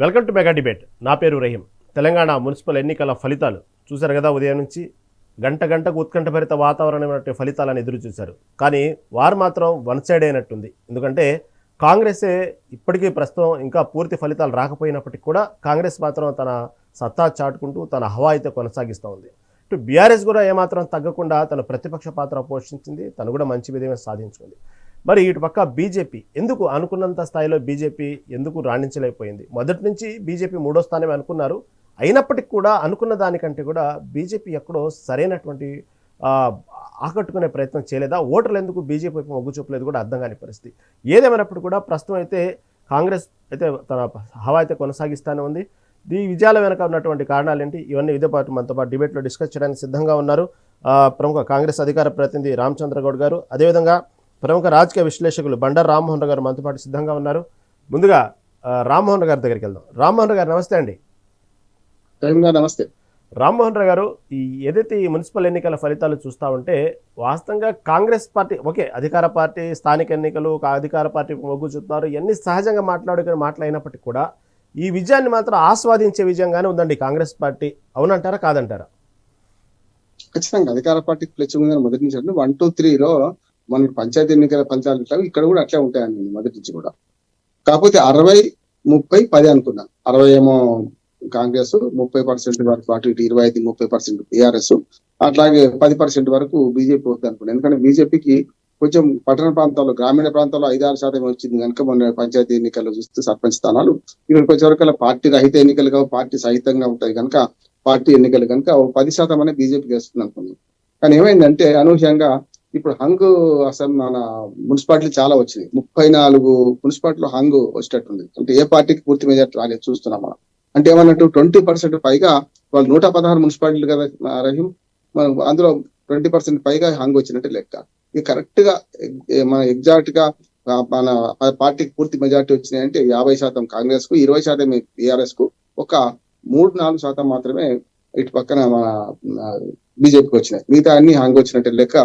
Welcome to mega debate. నా పేరు Rahim. Telangana municipal ఎన్నికల ఫలితాలు చూశారు కదా. ఉదయం నుంచి గంట గంటకు ఉత్కంఠభరిత వాతావరణమైన ఫలితాలను ఎదురు చూశారు. కానీ వారు మాత్రం వన్ సైడ్ అయినట్టుంది. ఎందుకంటే కాంగ్రెసే ఇప్పటికీ ప్రస్తుతం ఇంకా పూర్తి ఫలితాలు రాకపోయినప్పటికీ కూడా కాంగ్రెస్ మాత్రం తన సత్తా చాటుకుంటూ తన హవా అయితే కొనసాగిస్తూ ఉంది. ఇటు బీఆర్ఎస్ కూడా ఏమాత్రం తగ్గకుండా తన ప్రతిపక్ష పాత్ర పోషించింది. తను కూడా మంచి విధంగా సాధించుకుంది. మరి ఇటు పక్క బీజేపీ ఎందుకు అనుకున్నంత స్థాయిలో బీజేపీ ఎందుకు రాణించలేకపోయింది? మొదటి నుంచి బీజేపీ మూడో స్థానమే అనుకున్నారు. అయినప్పటికీ కూడా అనుకున్న దానికంటే కూడా బీజేపీ ఎక్కడో సరైనటువంటి ఆకట్టుకునే ప్రయత్నం చేయలేదా? ఓటర్లు ఎందుకు బీజేపీ వైపు మొగ్గు చూపలేదు కూడా అర్థం కాని పరిస్థితి. ఏదేమైనప్పుడు కూడా ప్రస్తుతం అయితే కాంగ్రెస్ అయితే తన హవా అయితే కొనసాగిస్తూనే ఉంది. ఈ విజయాల వెనక ఉన్నటువంటి కారణాలు ఏంటి? ఇవన్నీ ఇదే పాటు మనతో పాటు డిబేట్లో డిస్కస్ చేయడానికి సిద్ధంగా ఉన్నారు ప్రముఖ కాంగ్రెస్ అధికార ప్రతినిధి రామచంద్ర గౌడ్ గారు, అదేవిధంగా ప్రముఖ రాజకీయ విశ్లేషకులు బండారు రామ్మోహన్ గారు మనతో పాటు సిద్ధంగా ఉన్నారు. ముందుగా రామ్మోహన్ గారి దగ్గరికి వెళ్దాం. రామ్మోహన్ గారు నమస్తే అండి. నమస్తే రామ్మోహన్ రావు గారు, ఏదైతే ఈ మున్సిపల్ ఎన్నికల ఫలితాలు చూస్తూ ఉంటే వాస్తవంగా కాంగ్రెస్ పార్టీ ఓకే, అధికార పార్టీ స్థానిక ఎన్నికలు అధికార పార్టీ మొగ్గు చూస్తున్నారు, ఇవన్నీ సహజంగా మాట్లాడినప్పటికీ కూడా ఈ విజయాన్ని మాత్రం ఆస్వాదించే విజయంగానే ఉందండి కాంగ్రెస్ పార్టీ. అవునంటారా కాదంటారా? ఖచ్చితంగా అధికార పార్టీకి ప్లస్ ఉందని మొదటి నుంచి 1, 2, 3లో మన పంచాయతీ ఎన్నికల ఫలితాలు ఇక్కడ కూడా అట్లే ఉంటాయండి మొదటి నుంచి కూడా. కాకపోతే 60, 30, 10 అనుకున్నాను. 60 ఏమో కాంగ్రెస్, 30% వరకు అటు ఇటు 25, 30% బీఆర్ఎస్, అట్లాగే 10% వరకు బీజేపీ వస్తుంది అనుకున్నాను. ఎందుకంటే బీజేపీకి కొంచెం పట్టణ ప్రాంతాల్లో, గ్రామీణ ప్రాంతాల్లో 5-6% వచ్చింది కనుక మొన్న పంచాయతీ ఎన్నికల్లో చూస్తే సర్పంచ్ స్థానాలు ఇక్కడికి వచ్చేవరకు పార్టీ రహిత ఎన్నికలుగా పార్టీ సహితంగా ఉంటాయి కనుక పార్టీ ఎన్నికలు కనుక 10% అనేది బీజేపీకి వస్తుంది అనుకున్నాం. కానీ ఏమైందంటే అనూహ్యంగా ఇప్పుడు హంగ్ అసలు మన మున్సిపాలిటీ చాలా వచ్చినాయి. 34 మున్సిపాలిటీలో హంగ్ వచ్చేటట్టుంది. అంటే ఏ పార్టీకి పూర్తి మెజార్టీ రాలేదు చూస్తున్నాం మనం. అంటే ఏమన్నట్టు 20% పైగా వాళ్ళు 116 మున్సిపాలిటీలు కదా రహీం, మనం అందులో 20% పైగా హంగ్ వచ్చినట్టు లెక్క. ఇది కరెక్ట్ గా మన ఎగ్జాక్ట్ గా మన పార్టీకి పూర్తి మెజార్టీ వచ్చినాయంటే 50% కాంగ్రెస్ కు, 20% బీఆర్ఎస్ కు, ఒక 3-4% మాత్రమే ఇటు పక్కన మన బీజేపీకి వచ్చినాయి. మిగతా అన్ని హంగ్ వచ్చినట్టు లెక్క.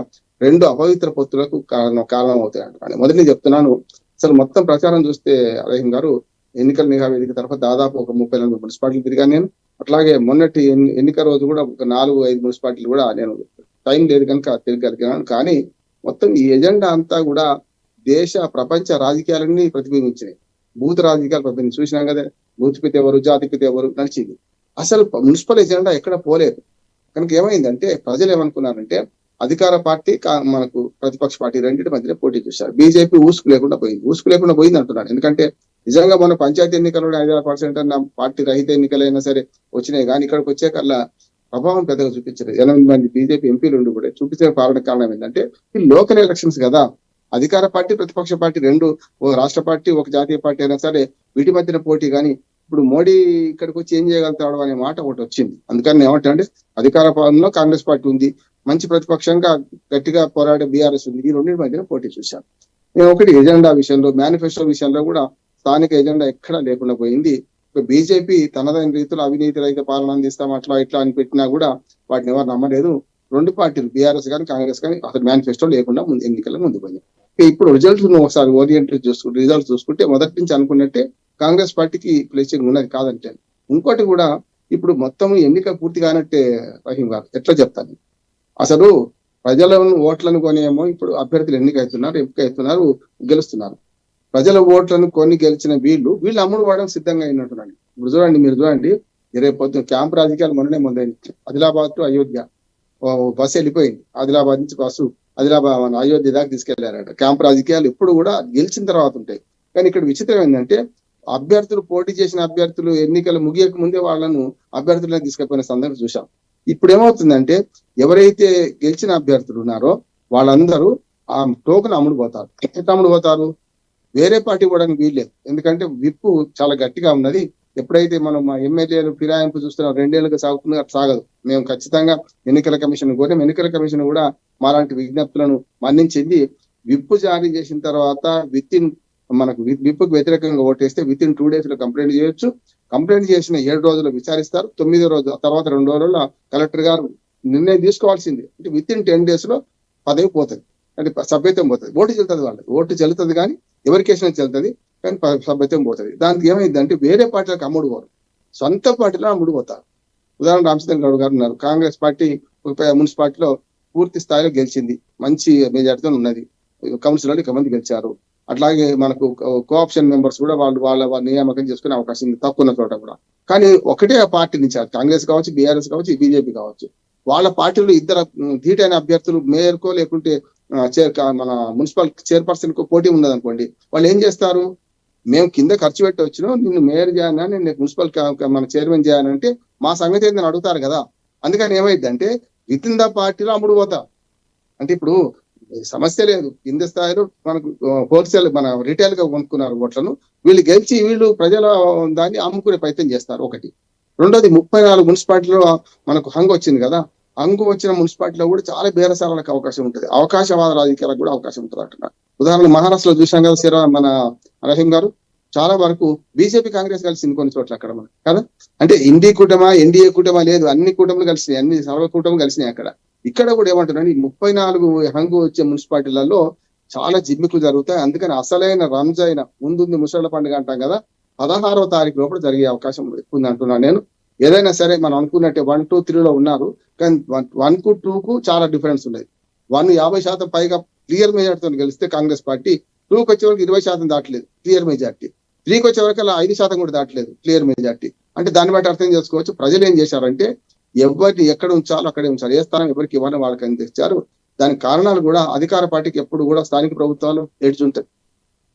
2 అపవిత్ర పొత్తులకు కారణం అవుతాయి అంటున్నాను. మొదటి చెప్తున్నాను, అసలు మొత్తం ప్రచారం చూస్తే రహీం గారు, ఎన్నికల నిఘా వేదిక తరఫున దాదాపు ఒక 34 మున్సిపాలిటీలు తిరిగాను నేను. అట్లాగే మొన్నటి ఎన్నిక రోజు కూడా ఒక 4-5 మున్సిపాలిటీలు కూడా నేను టైం లేదు కనుక తిరగలిగాను. కానీ మొత్తం ఈ ఎజెండా అంతా కూడా దేశ ప్రపంచ రాజకీయాలన్నీ ప్రతిబింబించినాయి. బూత్ రాజకీయాలు ప్రతిబింబించి చూసినాం కదా, బూత్పిత ఎవరు, జాతిపిత ఎవరు నడిచింది. అసలు మున్సిపల్ ఎజెండా ఎక్కడ పోలేదు. కనుక ఏమైందంటే ప్రజలు ఏమనుకున్నారంటే అధికార పార్టీ మనకు ప్రతిపక్ష పార్టీ రెండింటి మధ్యలో పోటీ చూశారు. బీజేపీ ఊసుకు లేకుండా పోయింది అంటున్నాను. ఎందుకంటే నిజంగా మన పంచాయతీ ఎన్నికలు 5% అన్న పార్టీ రహిత ఎన్నికలైనా సరే వచ్చినాయి. కానీ ఇక్కడికి వచ్చే కల్లా ప్రభావం పెద్దగా చూపించలేదు. 8 మంది బీజేపీ ఎంపీలు ఉండి కూడా చూపించే కారణం ఏంటంటే ఈ లోకల్ ఎలక్షన్స్ కదా. అధికార పార్టీ ప్రతిపక్ష పార్టీ రెండు, ఒక రాష్ట్ర పార్టీ ఒక జాతీయ పార్టీ అయినా సరే వీటి మధ్యన పోటీ. కానీ ఇప్పుడు మోడీ ఇక్కడికి వచ్చి ఏం చేయగలుగుతాడు అనే మాట ఒకటి వచ్చింది. అందుకని ఏమంటే అధికార పాలనలో కాంగ్రెస్ పార్టీ ఉంది, మంచి ప్రతిపక్షంగా గట్టిగా పోరాడే బీఆర్ఎస్ ఉంది. ఈ రెండింటి మధ్యన పోటీ చూశాను నేను. ఒకటి ఎజెండా విషయంలో, మేనిఫెస్టో విషయంలో కూడా స్థానిక ఎజెండా ఎక్కడా లేకుండా పోయింది. బీజేపీ తనదైన రీతిలో అవినీతి రహిత పాలన అందిస్తాం అట్లా ఇట్లా అని పెట్టినా కూడా వాటిని ఎవరు నమ్మలేదు. 2 పార్టీలు బీఆర్ఎస్ కానీ కాంగ్రెస్ కానీ అసలు మేనిఫెస్టో లేకుండా ఎన్నికలకు ముందు పోయింది. ఇప్పుడు రిజల్ట్స్ ఒకసారి ఓరియంటెడ్ రిజల్ట్స్ చూసుకుంటే మొదటి నుంచి అనుకున్నట్టే కాంగ్రెస్ పార్టీకి ప్లేసింగ్ ఉన్నది కాదంటే. ఇంకోటి కూడా ఇప్పుడు మొత్తం ఎన్నిక పూర్తి కానట్టే రహీం గారు. ఎట్లా చెప్తాను, అసలు ప్రజలను ఓట్లను కొనేమో ఇప్పుడు అభ్యర్థులు ఎంపికవుతున్నారు, గెలుస్తున్నారు. ప్రజల ఓట్లను కొని గెలిచిన వీళ్ళు అమ్ముడు పడడం సిద్ధంగా అయినట్టున్నాడు. ఇప్పుడు మీరు చూడండి, రేపు పొద్దున క్యాంప్ రాజకీయాలు మొదలైంది. ఆదిలాబాద్ టు అయోధ్య బస్సు వెళ్ళిపోయింది. ఆదిలాబాద్ నుంచి బస్సు ఆదిలాబాద్ అయోధ్య దాకా తీసుకెళ్లారట. క్యాంప్ రాజకీయాలు ఎప్పుడు కూడా గెలిచిన తర్వాత ఉంటాయి. కానీ ఇక్కడ విచిత్రం ఏంటంటే అభ్యర్థులు పోటీ చేసిన అభ్యర్థులు ఎన్నికలు ముగియక ముందే వాళ్ళను అభ్యర్థులను తీసుకెళ్లిపోయిన సందర్భం చూసాం. ఇప్పుడు ఏమవుతుందంటే ఎవరైతే గెలిచిన అభ్యర్థులు ఉన్నారో వాళ్ళందరూ ఆ టోకెన్ అమ్ముడు పోతారు. ఎట్లా అమ్ముడు పోతారు? వేరే పార్టీ కూడా వీల్లేదు. ఎందుకంటే విప్పు చాలా గట్టిగా ఉన్నది. ఎప్పుడైతే మనం మా ఎమ్మెల్యేలు ఫిరాయింపు చూస్తున్నాం, 2 ఏళ్ళుగా సాగుతుంది, అట్లా సాగదు. మేము ఖచ్చితంగా ఎన్నికల కమిషన్ కోరాం. ఎన్నికల కమిషన్ కూడా మాలాంటి విజ్ఞప్తులను మన్నించింది. విప్పు జారీ చేసిన తర్వాత మనకు విప్పుకు వ్యతిరేకంగా ఓటేస్తే విత్-ఇన్ 2 days లో కంప్లైంట్ చేయొచ్చు. కంప్లైంట్ చేసిన 7 రోజులు విచారిస్తారు. 9వ రోజు తర్వాత 2 రోజుల్లో కలెక్టర్ గారు నిర్ణయం తీసుకోవాల్సింది. అంటే విత్-ఇన్ 10 days లో పదవి పోతుంది, అంటే సభ్యత్వం పోతుంది. ఓటు చెల్లుతుంది, వాళ్ళకి ఓటు చెల్లుతుంది. కానీ ఎవరికి వేసినా చెల్లుతుంది. కానీ సభ్యత్వం పోతుంది. దానికి ఏమైందంటే వేరే పార్టీలకు అమ్ముడు పోరు, సొంత పార్టీలో అమ్ముడు పోతారు. ఉదాహరణ రామచంద్ర గౌడ్ గారు ఉన్నారు, కాంగ్రెస్ పార్టీ మున్సిపాలిటీలో పూర్తి స్థాయిలో గెలిచింది, మంచి మెజార్టీతో ఉన్నది, కౌన్సిలర్లు ఇక మంది గెలిచారు. అట్లాగే మనకు కోఆప్షన్ మెంబర్స్ కూడా వాళ్ళ నియామకం చేసుకునే అవకాశం ఉంది తక్కువ ఉన్న చోట కూడా. కానీ ఒకటే ఆ పార్టీ నుంచి, కాంగ్రెస్ కావచ్చు, బీఆర్ఎస్ కావచ్చు, బీజేపీ కావచ్చు, వాళ్ళ పార్టీలో ఇద్దరు ధీటైన అభ్యర్థులు మేయర్కో లేకుంటే మన మున్సిపల్ చైర్పర్సన్ కో పోటీ ఉన్నది అనుకోండి, వాళ్ళు ఏం చేస్తారు, మేము కింద ఖర్చు పెట్టి వచ్చినాం, నిన్ను మేయర్ చేయాలని, నేను మున్సిపల్ మన చైర్మన్ చేయాలంటే మా సంగతి ఏందని అడుగుతారు కదా. అందుకని ఏమైందంటే విత్ ఇన్ ద పార్టీలో అమ్ముడు పోతా. అంటే ఇప్పుడు సమస్య లేదు, కింద స్థాయిలో మనకు హోల్సేల్ మన రిటైల్ గా కొనుక్కున్నారు ఓట్లను, వీళ్ళు గెలిచి వీళ్ళు ప్రజల దాన్ని అమ్ముకునే ప్రయత్నం చేస్తారు ఒకటి. రెండోది 34 మున్సిపాలిటీలో మనకు హంగు వచ్చింది కదా, హంగు వచ్చిన మున్సిపాలిటీలో కూడా చాలా బేరసారాలకు అవకాశం ఉంటుంది, అవకాశవాద రాజకీయాలకు కూడా అవకాశం ఉంటుంది అంటున్నారు. ఉదాహరణ మహారాష్ట్రలో చూసాం కదా, మన రహీం గారు, చాలా వరకు బీజేపీ కాంగ్రెస్ కలిసింది కొన్ని చోట్ల అక్కడ మనకు కదా. అంటే ఎన్డీఏ కూటమా లేదు, అన్ని కూటములు కలిసినాయి, అన్ని సర్వ కూటములు కలిసినాయి అక్కడ. ఇక్కడ కూడా ఏమంటున్నాను, ఈ 34 హంగు వచ్చే మున్సిపాలిటీలలో చాలా జిమ్మికులు జరుగుతాయి. అందుకని అసలైన రంజైన ముందుంది ముసళ్ళ పండుగ అంటాం కదా, 16వ తారీఖు లోపల జరిగే అవకాశం ఎక్కువ ఉంది అంటున్నాను నేను. ఏదైనా సరే మనం అనుకున్నట్టే 1, 2, 3లో ఉన్నారు, కానీ 1 కు 2 కు చాలా డిఫరెన్స్ ఉన్నది. 1 50% పైగా క్లియర్ మెజార్టీతో గెలిస్తే కాంగ్రెస్ పార్టీ, 2కి వచ్చే వరకు 20% దాటలేదు క్లియర్ మెజార్టీ, 3కి వచ్చే వరకు అలా 5% కూడా దాటలేదు క్లియర్ మెజార్టీ. అంటే దాన్ని బట్టి అర్థం చేసుకోవచ్చు ప్రజలు ఏం చేశారంటే ఎవరిని ఎక్కడ ఉంచాలో అక్కడే ఉంచారు, ఏ స్థానం ఎవరికి ఇవ్వాలని వాళ్ళకి అందించారు. దానికి కారణాలు కూడా అధికార పార్టీకి ఎప్పుడు కూడా స్థానిక ప్రభుత్వాలు ఏడ్చుంటాయి.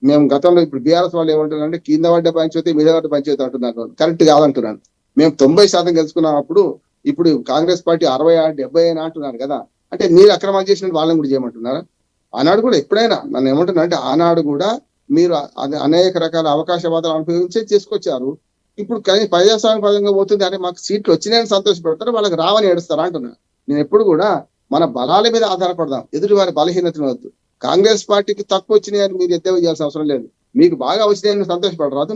మేము గతంలో ఇప్పుడు బీఆర్ఎస్ వాళ్ళు ఏమంటున్నారంటే కింద పడ్డ పంచాయతీ మీద పడ్డ పంచాయతీ అంటున్నారు, కరెక్ట్ కాదంటున్నాను. మేము 90% గెలుచుకున్నప్పుడు ఇప్పుడు కాంగ్రెస్ పార్టీ 60, 70 అంటున్నారు కదా. అంటే మీరు అక్రమాలు చేసిన వాళ్ళని కూడా చేయమంటున్నారా? ఆనాడు కూడా ఎప్పుడైనా నన్ను ఏమంటున్నా అంటే ఆనాడు కూడా మీరు అనేక రకాల అవకాశవాదాలు అనుభవించే చేసుకొచ్చారు. ఇప్పుడు ప్రజాస్వామ్యపరంగా పోతుంది అంటే మాకు సీట్లు వచ్చినాయని సంతోషపడతారు, వాళ్ళకి రావని ఏడుస్తారా అంటున్నారు. నేను ఎప్పుడు కూడా మన బలాల మీద ఆధారపడదాం, ఎదుటి వారి బలహీనతను వద్దు. కాంగ్రెస్ పార్టీకి తక్కువ వచ్చినాయని మీరు ఎద్దేవా చేయాల్సిన అవసరం లేదు, మీకు బాగా వచ్చినాయని సంతోషపడరాదు.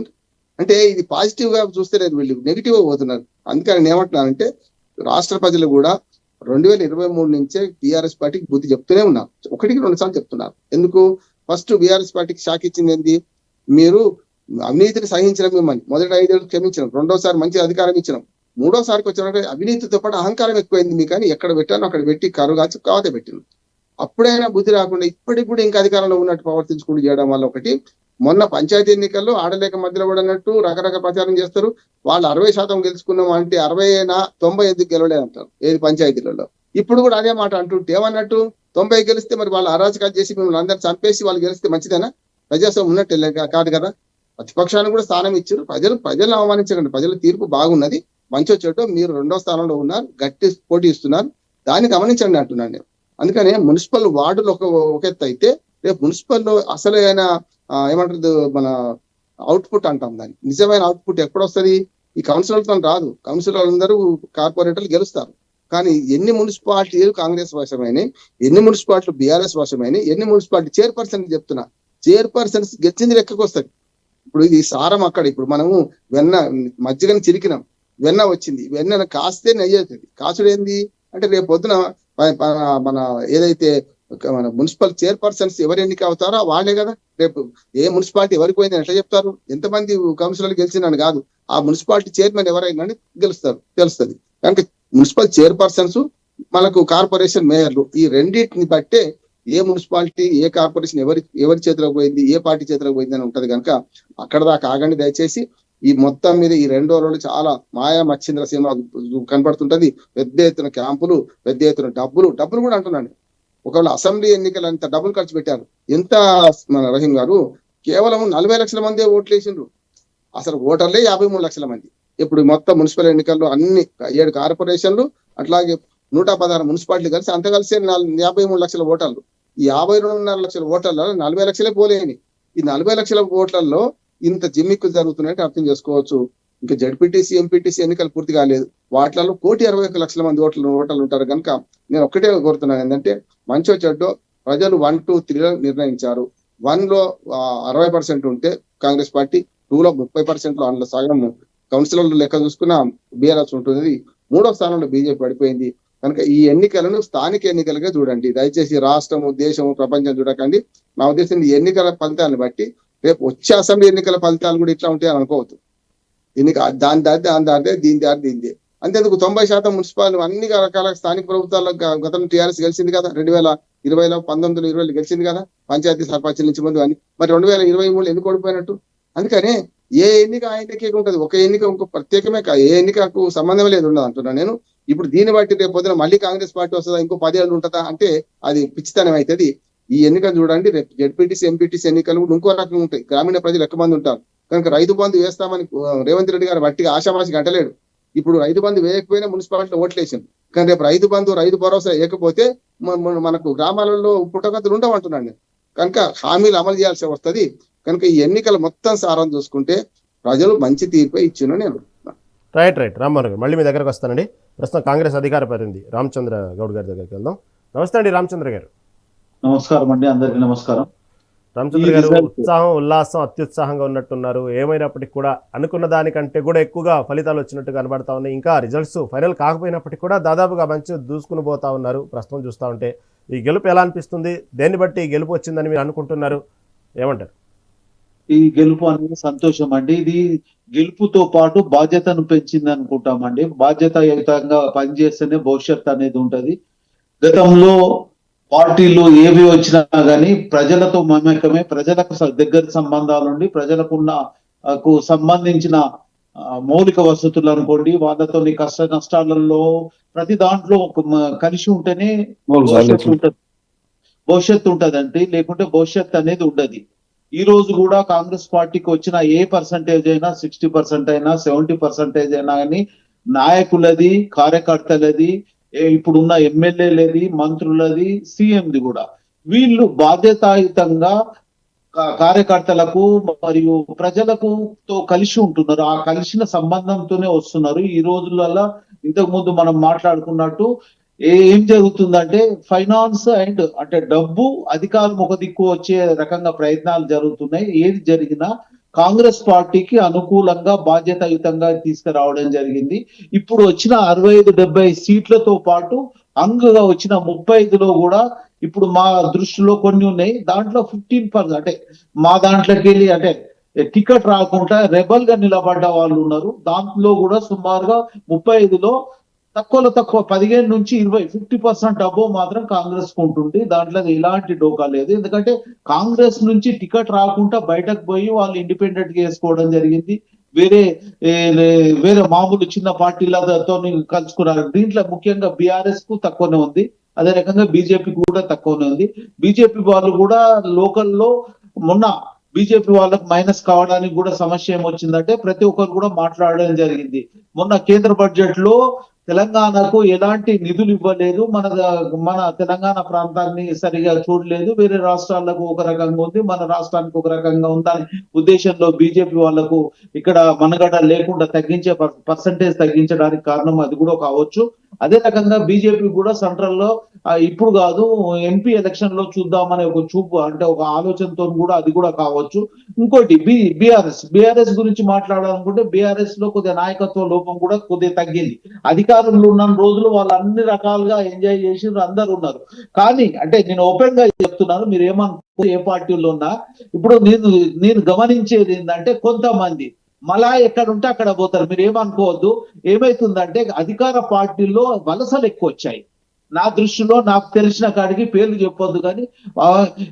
అంటే ఇది పాజిటివ్ గా చూస్తే లేదు, వీళ్ళు నెగిటివ్ గా పోతున్నారు. అందుకని నేను ఏమంటున్నానంటే రాష్ట్ర ప్రజలు కూడా 2023 నుంచే బీఆర్ఎస్ పార్టీకి బుద్ధి చెప్తూనే ఉన్నారు, 1-2 సార్లు చెప్తున్నారు. ఎందుకు? ఫస్ట్ బీఆర్ఎస్ పార్టీకి షాక్ ఇచ్చింది ఏంది, మీరు అవినీతిని సహించడం మిమ్మల్ని మొదటి 5 ఏళ్ళు క్షమించడం, రెండోసారి మంచి అధికారం ఇచ్చినాం, మూడోసారికి వచ్చిన అవినీతితో పాటు అహంకారం ఎక్కువైంది మీకు, కానీ ఎక్కడ పెట్టానో అక్కడ పెట్టి కరుగాచి కావతే పెట్టినాం. అప్పుడైనా బుద్ధి రాకుండా ఇప్పటికి కూడా ఇంకా అధికారంలో ఉన్నట్టు ప్రవర్తించుకుంటూ చేయడం వల్ల ఒకటి. మొన్న పంచాయతీ ఎన్నికల్లో ఆడలేక మధ్యలో కూడా అన్నట్టు రకరకాల ప్రచారం చేస్తారు, వాళ్ళు 60% గెలుచుకున్నాం అంటే 60-90 ఎందుకు గెలవలేదంటారు ఏది పంచాయతీలలో. ఇప్పుడు కూడా అదే మాట అంటుంటే ఏమన్నట్టు 90 గెలిస్తే మరి వాళ్ళు అరాచకాలు చేసి మిమ్మల్ని అందరు చంపేసి వాళ్ళు గెలిస్తే మంచిదేనా? ప్రజాస్వామ్యం ఉన్నట్టు కాదు కదా. ప్రతిపక్షానికి కూడా స్థానం ఇచ్చారు, ప్రజలను అవమానించకండి, ప్రజల తీర్పు బాగున్నది, మంచి వచ్చేటో మీరు 2వ స్థానంలో ఉన్నారు, గట్టి పోటీ ఇస్తున్నారు, దాన్ని గమనించండి అంటున్నాను నేను. అందుకనే మున్సిపల్ వార్డులు ఒక ఎత్తు అయితే, రేపు మున్సిపల్లో అసలైన ఏమంటారు మన అవుట్పుట్ అంటాం, దాన్ని నిజమైన అవుట్పుట్ ఎప్పుడు వస్తుంది? ఈ కౌన్సిలర్తో రాదు, కౌన్సిలర్ అందరూ కార్పొరేటర్లు గెలుస్తారు. కానీ ఎన్ని మున్సిపాలిటీలు కాంగ్రెస్ వశమైనవి, ఎన్ని మున్సిపాలిటీలు బీఆర్ఎస్ వశమైనవి, ఎన్ని మున్సిపాలిటీ చైర్పర్సన్ చెప్తున్నా, చైర్పర్సన్స్ గెలిచింది లెక్కకు వస్తుంది. ఇప్పుడు ఇది సారం అక్కడ. ఇప్పుడు మనము మజ్జిగని చిరికినాం, వెన్న వచ్చింది, వెన్న కాస్తే నెయ్యి అవుతుంది. కాసుడు ఏంది అంటే రేపు పొద్దున మన ఏదైతే మన మున్సిపల్ చైర్పర్సన్స్ ఎవరు ఎన్నిక అవుతారో వాళ్ళే కదా. రేపు ఏ మున్సిపాలిటీ ఎవరికి పోయిందని ఎట్లా చెప్తారు? ఎంతమంది కౌన్సిలర్లు గెలిచినని కాదు, ఆ మున్సిపాలిటీ చైర్మన్ ఎవరైనా తెలుస్తుంది. కనుక మున్సిపల్ చైర్పర్సన్స్ మనకు కార్పొరేషన్ మేయర్లు, ఈ రెండింటిని బట్టే ఏ మున్సిపాలిటీ ఏ కార్పొరేషన్ ఎవరి చేతిలోకి పోయింది, ఏ పార్టీ చేతిలోకి పోయింది అని ఉంటది. కనుక అక్కడ దాకా ఆగండి దయచేసి. ఈ మొత్తం మీద ఈ 2 రోజులు చాలా మాయా మచ్చింద్ర సినిమా కనపడుతుంటది. పెద్ద ఎత్తున క్యాంపులు, పెద్ద ఎత్తున డబ్బులు కూడా అంటున్నాను. ఒకవేళ అసెంబ్లీ ఎన్నికలు అంత డబ్బులు ఖర్చు పెట్టారు. ఎంత మన రహీం గారు, కేవలం 40 లక్షల మందే ఓట్లు వేసిండ్రు, అసలు ఓటర్లే 53 లక్షల మంది. ఇప్పుడు మొత్తం మున్సిపల్ ఎన్నికల్లో అన్ని 7 కార్పొరేషన్లు అట్లాగే 116 మున్సిపాలిటీలు కలిసి అంత కలిసి 53 లక్షల ఓటర్లు. ఈ 52.5 లక్షల ఓటర్లలో 40 లక్షలే పోలేని. ఈ 40 లక్షల ఓట్లలో ఇంత జిమ్మిక్కులు జరుగుతున్నాయంటే అర్థం చేసుకోవచ్చు. ఇంకా జడ్పీటీసీ, ఎంపీటీసీ ఎన్నికలు పూర్తి కాలేదు, వాటిలలో 1,61 లక్షల మంది ఓటర్లు ఉంటారు. కనుక నేను ఒక్కటే కోరుతున్నాను ఏంటంటే, మంచో చెడ్డో ప్రజలు 1, 2, 3లో నిర్ణయించారు. 1లో 60% ఉంటే కాంగ్రెస్ పార్టీ, 2లో 30%, అందులో సగం కౌన్సిలర్లు లెక్క చూసుకున్న బీఆర్ఎస్ ఉంటుంది, 3వ స్థానంలో బీజేపీ పడిపోయింది. కనుక ఈ ఎన్నికలను స్థానిక ఎన్నికలుగా చూడండి దయచేసి. రాష్ట్రము, దేశము, ప్రపంచం చూడకండి. నా ఉద్దేశం ఈ ఎన్నికల ఫలితాన్ని బట్టి రేపు వచ్చే అసెంబ్లీ ఎన్నికల ఫలితాలు కూడా ఇట్లా ఉంటాయని అనుకోవద్దు. దాని దారి దీని దారి దీనిదే. అంతేందుకు 90% మున్సిపాలిటీ అన్ని రకాల స్థానిక ప్రభుత్వాలకు గతంలో టీఆర్ఎస్ గెలిచింది కదా, 2020లో 19 20 గెలిచింది కదా, పంచాయతీ సర్పంచ్ నుంచి ముందు అని. మరి 2023 ఎందుకు ఓడిపోయినట్టు? అందుకనే ఏ ఎన్నిక ఆ ఎన్నిక ఉంటుంది, ఒక ఎన్నిక ఇంకో ప్రత్యేకమే కాదు, ఏ ఎన్నికకు సంబంధం లేదు ఉండదు అంటున్నా నేను. ఇప్పుడు దీన్ని బట్టి రేపు పొద్దున మళ్ళీ కాంగ్రెస్ పార్టీ వస్తుందా, ఇంకో 10 ఏళ్ళు ఉంటుందా అంటే అది పిచ్చితనం అవుతుంది. ఈ ఎన్నికలు చూడండి, రేపు జెడ్పీటీసీ ఎంపీటీసీ ఎన్నికలు కూడా ఇంకో రకంగా ఉంటాయి. గ్రామీణ ప్రజలు ఎక్కువ మంది ఉంటారు కనుక రైతు బంధు వేస్తామని రేవంత్ రెడ్డి గారు వట్టిగా ఆశామాషి గంటలేడు. ఇప్పుడు రైతు బంధు వేయకపోయినా మున్సిపాలిటీలో ఓట్లేసాం, కానీ రేపు రైతు బంధు రైతు భరోసా వేయకపోతే మనకు గ్రామాలలో పుట్టగతులు ఉండవంటున్నాను నేను. కనుక హామీలు అమలు చేయాల్సి వస్తుంది. కనుక ఈ ఎన్నికల మొత్తం సారం చూసుకుంటే ప్రజలు మంచి తీర్పే ఇచ్చిన నేను. రైట్ రామ్మోహన్ గారు, మళ్ళీ మీ దగ్గరకు వస్తానండి. ప్రస్తుతం కాంగ్రెస్ అధికార ప్రతినిధి రామచంద్ర గౌడ్ గారి దగ్గరికి వెళ్దాం. నమస్తే అండి రామచంద్ర గారు. నమస్కారం అండి, అందరికీ నమస్కారం. రామచంద్ర గారు, ఉత్సాహం ఉల్లాసం అత్యుత్సాహంగా ఉన్నట్టున్నారు. ఏమైనప్పటికీ కూడా అనుకున్న దానికంటే కూడా ఎక్కువగా ఫలితాలు వచ్చినట్టు కనబడతా ఉన్నాయి. ఇంకా రిజల్ట్స్ ఫైనల్ కాకపోయినప్పటికీ కూడా దాదాపుగా మంచి దూసుకుని పోతా ఉన్నారు. ప్రస్తుతం చూస్తూ ఉంటే ఈ గెలుపు ఎలా అనిపిస్తుంది? దేన్ని బట్టి ఈ గెలుపు వచ్చిందని మీరు అనుకుంటున్నారు? ఏమంటారు? ఈ గెలుపు అనేది సంతోషం అండి. ఇది గెలుపుతో పాటు బాధ్యతను పెంచింది అనుకుంటామండి. బాధ్యతాయుతంగా పనిచేస్తేనే భవిష్యత్ అనేది ఉంటది. గతంలో పార్టీలు ఏవి వచ్చినా గానీ ప్రజలతో మమేకమే, ప్రజలకు దగ్గర సంబంధాలుండి ప్రజలకున్న సంబంధించిన మౌలిక వసతులు అనుకోండి, వాళ్ళతోని కష్ట నష్టాలలో ప్రతి దాంట్లో కలిసి ఉంటేనే భవిష్యత్తు ఉంటదండి. లేకుంటే భవిష్యత్ అనేది ఉండదు. ఈ రోజు కూడా కాంగ్రెస్ పార్టీకి వచ్చిన ఏ పర్సంటేజ్ అయినా 60% అయినా 70% అయినా కానీ నాయకులది, కార్యకర్తలది, ఇప్పుడున్న ఎమ్మెల్యేలది, మంత్రులది, సీఎంది కూడా వీళ్ళు బాధ్యతాయుతంగా కార్యకర్తలకు మరియు ప్రజలకు తో కలిసి ఉంటున్నారు. ఆ కలిసిన సంబంధంతోనే వస్తున్నారు. ఈ రోజులలో ఇంతకు ముందు మనం మాట్లాడుకున్నట్టు ఏం జరుగుతుందంటే ఫైనాన్స్ అండ్ అంటే డబ్బు అధికారం ఒక దిక్కు వచ్చే రకంగా ప్రయత్నాలు జరుగుతున్నాయి. ఏది జరిగినా కాంగ్రెస్ పార్టీకి అనుకూలంగా బాధ్యతాయుతంగా తీసుకురావడం జరిగింది. ఇప్పుడు వచ్చిన 65-70 సీట్లతో పాటు అంగగా వచ్చిన 35లో కూడా ఇప్పుడు మా దృష్టిలో కొన్ని ఉన్నాయి. దాంట్లో 15% అంటే మా దాంట్లోకి వెళ్ళి అంటే టికెట్ రాకుండా రెబల్ గా నిలబడ్డ వాళ్ళు ఉన్నారు. దాంట్లో కూడా సుమారుగా 35లో తక్కువ 15 నుంచి 20 50% అబోవ్ మాత్రం కాంగ్రెస్ ఉంటుంది. దాంట్లో ఎలాంటి డోకా లేదు. ఎందుకంటే కాంగ్రెస్ నుంచి టికెట్ రాకుండా బయటకు పోయి వాళ్ళు ఇండిపెండెంట్ గా వేసుకోవడం జరిగింది. వేరే మామూలు చిన్న పార్టీలతో కలుసుకున్నారు. దీంట్లో ముఖ్యంగా బీఆర్ఎస్ కు తక్కువనే ఉంది, అదే రకంగా బీజేపీ కూడా తక్కువనే ఉంది. బీజేపీ వాళ్ళు కూడా లోకల్లో మొన్న బీజేపీ వాళ్ళకు మైనస్ కావడానికి కూడా సమస్య ఏమొచ్చిందంటే ప్రతి ఒక్కరు కూడా మాట్లాడడం జరిగింది. మొన్న కేంద్ర బడ్జెట్ లో తెలంగాణకు ఎలాంటి నిధులు ఇవ్వలేదు, మన తెలంగాణ ప్రాంతాన్ని సరిగా చూడలేదు, వేరే రాష్ట్రాలకు ఒక రకంగా ఉంది, మన రాష్ట్రానికి ఒక రకంగా ఉందని ఉద్దేశంలో బీజేపీ వాళ్లకు ఇక్కడ మనగడ లేకుండా పర్సంటేజ్ తగ్గించడానికి కారణం అది కూడా కావచ్చు. అదే రకంగా బీజేపీ కూడా సెంట్రల్ లో ఇప్పుడు కాదు ఎంపీ ఎలక్షన్ లో చూద్దామనే ఒక చూపు అంటే ఒక ఆలోచనతో కూడా అది కూడా కావచ్చు. ఇంకోటి బీఆర్ఎస్ గురించి మాట్లాడాలనుకుంటే బీఆర్ఎస్ లో కొద్దిగా నాయకత్వ లోపం కూడా కొద్దిగా తగ్గింది. అధికారంలో ఉన్న రోజులు వాళ్ళు అన్ని రకాలుగా ఎంజాయ్ చేసి అందరు ఉన్నారు. కానీ అంటే నేను ఓపెన్ గా చెప్తున్నాను, మీరు ఏమనుకో ఏ పార్టీలో ఉన్నా ఇప్పుడు నేను గమనించేది ఏంటంటే కొంతమంది మళ్ళా ఎక్కడ ఉంటే అక్కడ పోతారు. మీరు ఏమనుకోవద్దు. ఏమైతుందంటే అధికార పార్టీల్లో వలసలు ఎక్కువ వచ్చాయి. నా దృష్టిలో నాకు తెలిసిన కాడికి పేర్లు చెప్పొద్దు, కానీ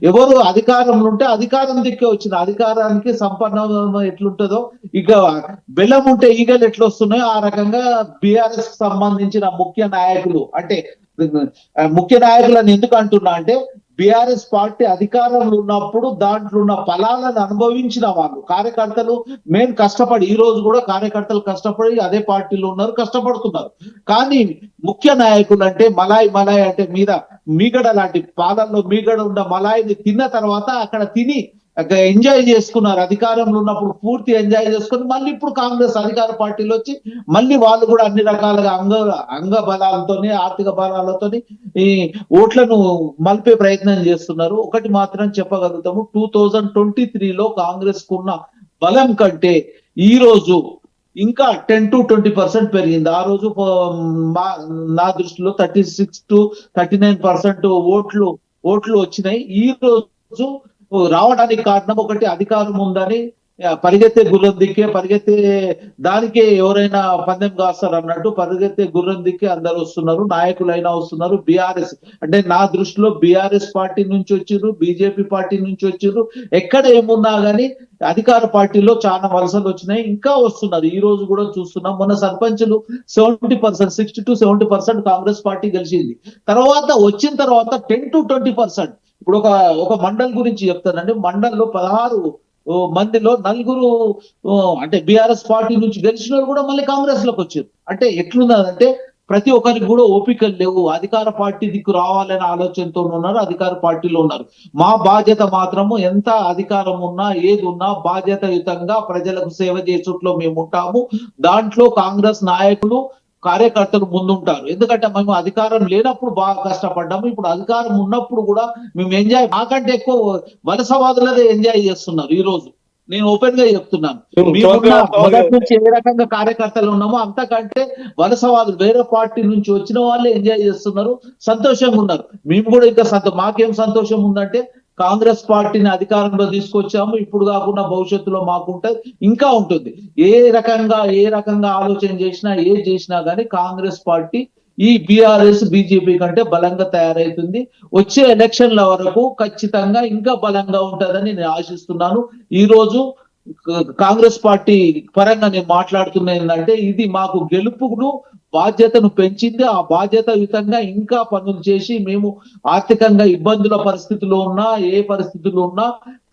ఎవరు అధికారంలో ఉంటే అధికారం దిక్కే వచ్చిన అధికారానికి సంపన్నం ఎట్లుంటుందో ఇక బెల్లం ఉంటే ఈగలు ఎట్లా వస్తున్నాయో ఆ రకంగా బీఆర్ఎస్ కి సంబంధించిన ముఖ్య నాయకులు అంటే ముఖ్య నాయకులను ఎందుకు అంటున్నా అంటే బీఆర్ఎస్ పార్టీ అధికారంలో ఉన్నప్పుడు దాంట్లో ఉన్న ఫలాలను అనుభవించిన వాళ్ళు కార్యకర్తలు మెయిన్ కష్టపడి ఈ రోజు కూడా కార్యకర్తలు కష్టపడి అదే పార్టీలో ఉన్నారు, కష్టపడుతున్నారు. కానీ ముఖ్య నాయకులు అంటే మలాయ్ అంటే మీద మీగడ లాంటి పాలల్లో మీగడ ఉన్న మలాయిని తిన్న తర్వాత అక్కడ తిని ఎంజాయ్ చేసుకున్నారు. అధికారంలో ఉన్నప్పుడు పూర్తి ఎంజాయ్ చేసుకుని మళ్ళీ ఇప్పుడు కాంగ్రెస్ అధికార పార్టీలో వచ్చి మళ్ళీ వాళ్ళు కూడా అన్ని రకాలుగా అంగ బలాలతోని ఆర్థిక బలాలతోని ఈ ఓట్లను మలిపే ప్రయత్నం చేస్తున్నారు. ఒకటి మాత్రం చెప్పగలుగుతాము, 2023లో కాంగ్రెస్ కున్న బలం కంటే ఈ రోజు ఇంకా 10 to 20% పెరిగింది. ఆ రోజు నా దృష్టిలో 36 to 39% ఓట్లు వచ్చినాయి. ఈ రోజు రావడానికి కారణం ఒకటి అధికారం ఉందని పరిగెత్తే గుర్రం దిక్కే పరిగెత్తే దానికే ఎవరైనా పందెం కాస్తారు అన్నట్టు పరిగెత్తే గుర్రం దిక్కే అందరు వస్తున్నారు, నాయకులైనా వస్తున్నారు. బీఆర్ఎస్ అంటే నా దృష్టిలో బీఆర్ఎస్ పార్టీ నుంచి వచ్చిర్రు, బీజేపీ పార్టీ నుంచి వచ్చిర్రు. ఎక్కడ ఏమున్నా గానీ అధికార పార్టీలో చాలా వలసలు వచ్చినాయి, ఇంకా వస్తున్నారు. ఈ రోజు కూడా చూస్తున్నాం. మొన్న సర్పంచులు 70%, 60 to 70% కాంగ్రెస్ పార్టీ గెలిచింది. తర్వాత వచ్చిన తర్వాత 10 to 20%. ఇప్పుడు ఒక మండల్ గురించి చెప్తానండి. మండల్లో 16 మందిలో 4 అంటే బీఆర్ఎస్ పార్టీ నుంచి గెలిచిన వాళ్ళు కూడా మళ్ళీ కాంగ్రెస్ లోకి వచ్చారు. అంటే ఎట్లున్నదంటే ప్రతి ఒక్కరికి కూడా ఓపికలు లేవు. అధికార పార్టీ దిక్కు రావాలనే ఆలోచనతో ఉన్నారు, అధికార పార్టీలో ఉన్నారు. మా బాధ్యత మాత్రము ఎంత అధికారం ఉన్నా ఏది ఉన్నా బాధ్యతాయుతంగా ప్రజలకు సేవ చేసుట్లో మేము ఉంటాము. దాంట్లో కాంగ్రెస్ నాయకులు కార్యకర్తలు ముందుంటారు. ఎందుకంటే మేము అధికారం లేనప్పుడు బాగా కష్టపడ్డాము, ఇప్పుడు అధికారం ఉన్నప్పుడు కూడా మేము మాకంటే ఎక్కువ వలసవాదులదే ఎంజాయ్ చేస్తున్నారు. ఈ రోజు నేను ఓపెన్ గా చెప్తున్నాను. మొదటి నుంచి ఏ రకంగా కార్యకర్తలు ఉన్నామో అంతకంటే వలసవాదులు వేరే పార్టీ నుంచి వచ్చిన వాళ్ళే ఎంజాయ్ చేస్తున్నారు, సంతోషంగా ఉన్నారు. మేము కూడా ఇంకా మాకేం సంతోషం ఉందంటే కాంగ్రెస్ పార్టీని అధికారంలో తీసుకొచ్చాము. ఇప్పుడు కాకుండా భవిష్యత్తులో మాకుంటది, ఇంకా ఉంటుంది. ఏ రకంగా ఆలోచన చేసినా ఏది చేసినా గానీ కాంగ్రెస్ పార్టీ ఈ బీఆర్ఎస్ బీజేపీ కంటే బలంగా తయారైతుంది. వచ్చే ఎలక్షన్ల వరకు ఖచ్చితంగా ఇంకా బలంగా ఉంటుందని నేను ఆశిస్తున్నాను. ఈ రోజు కాంగ్రెస్ పార్టీ పరంగా నేను మాట్లాడుతున్నా ఏంటంటే ఇది మాకు గెలుపును బాధ్యతను పెంచింది. ఆ బాధ్యతాయుతంగా ఇంకా పనులు చేసి మేము ఆర్థికంగా ఇబ్బందుల పరిస్థితుల్లో ఉన్నా ఏ పరిస్థితుల్లో ఉన్నా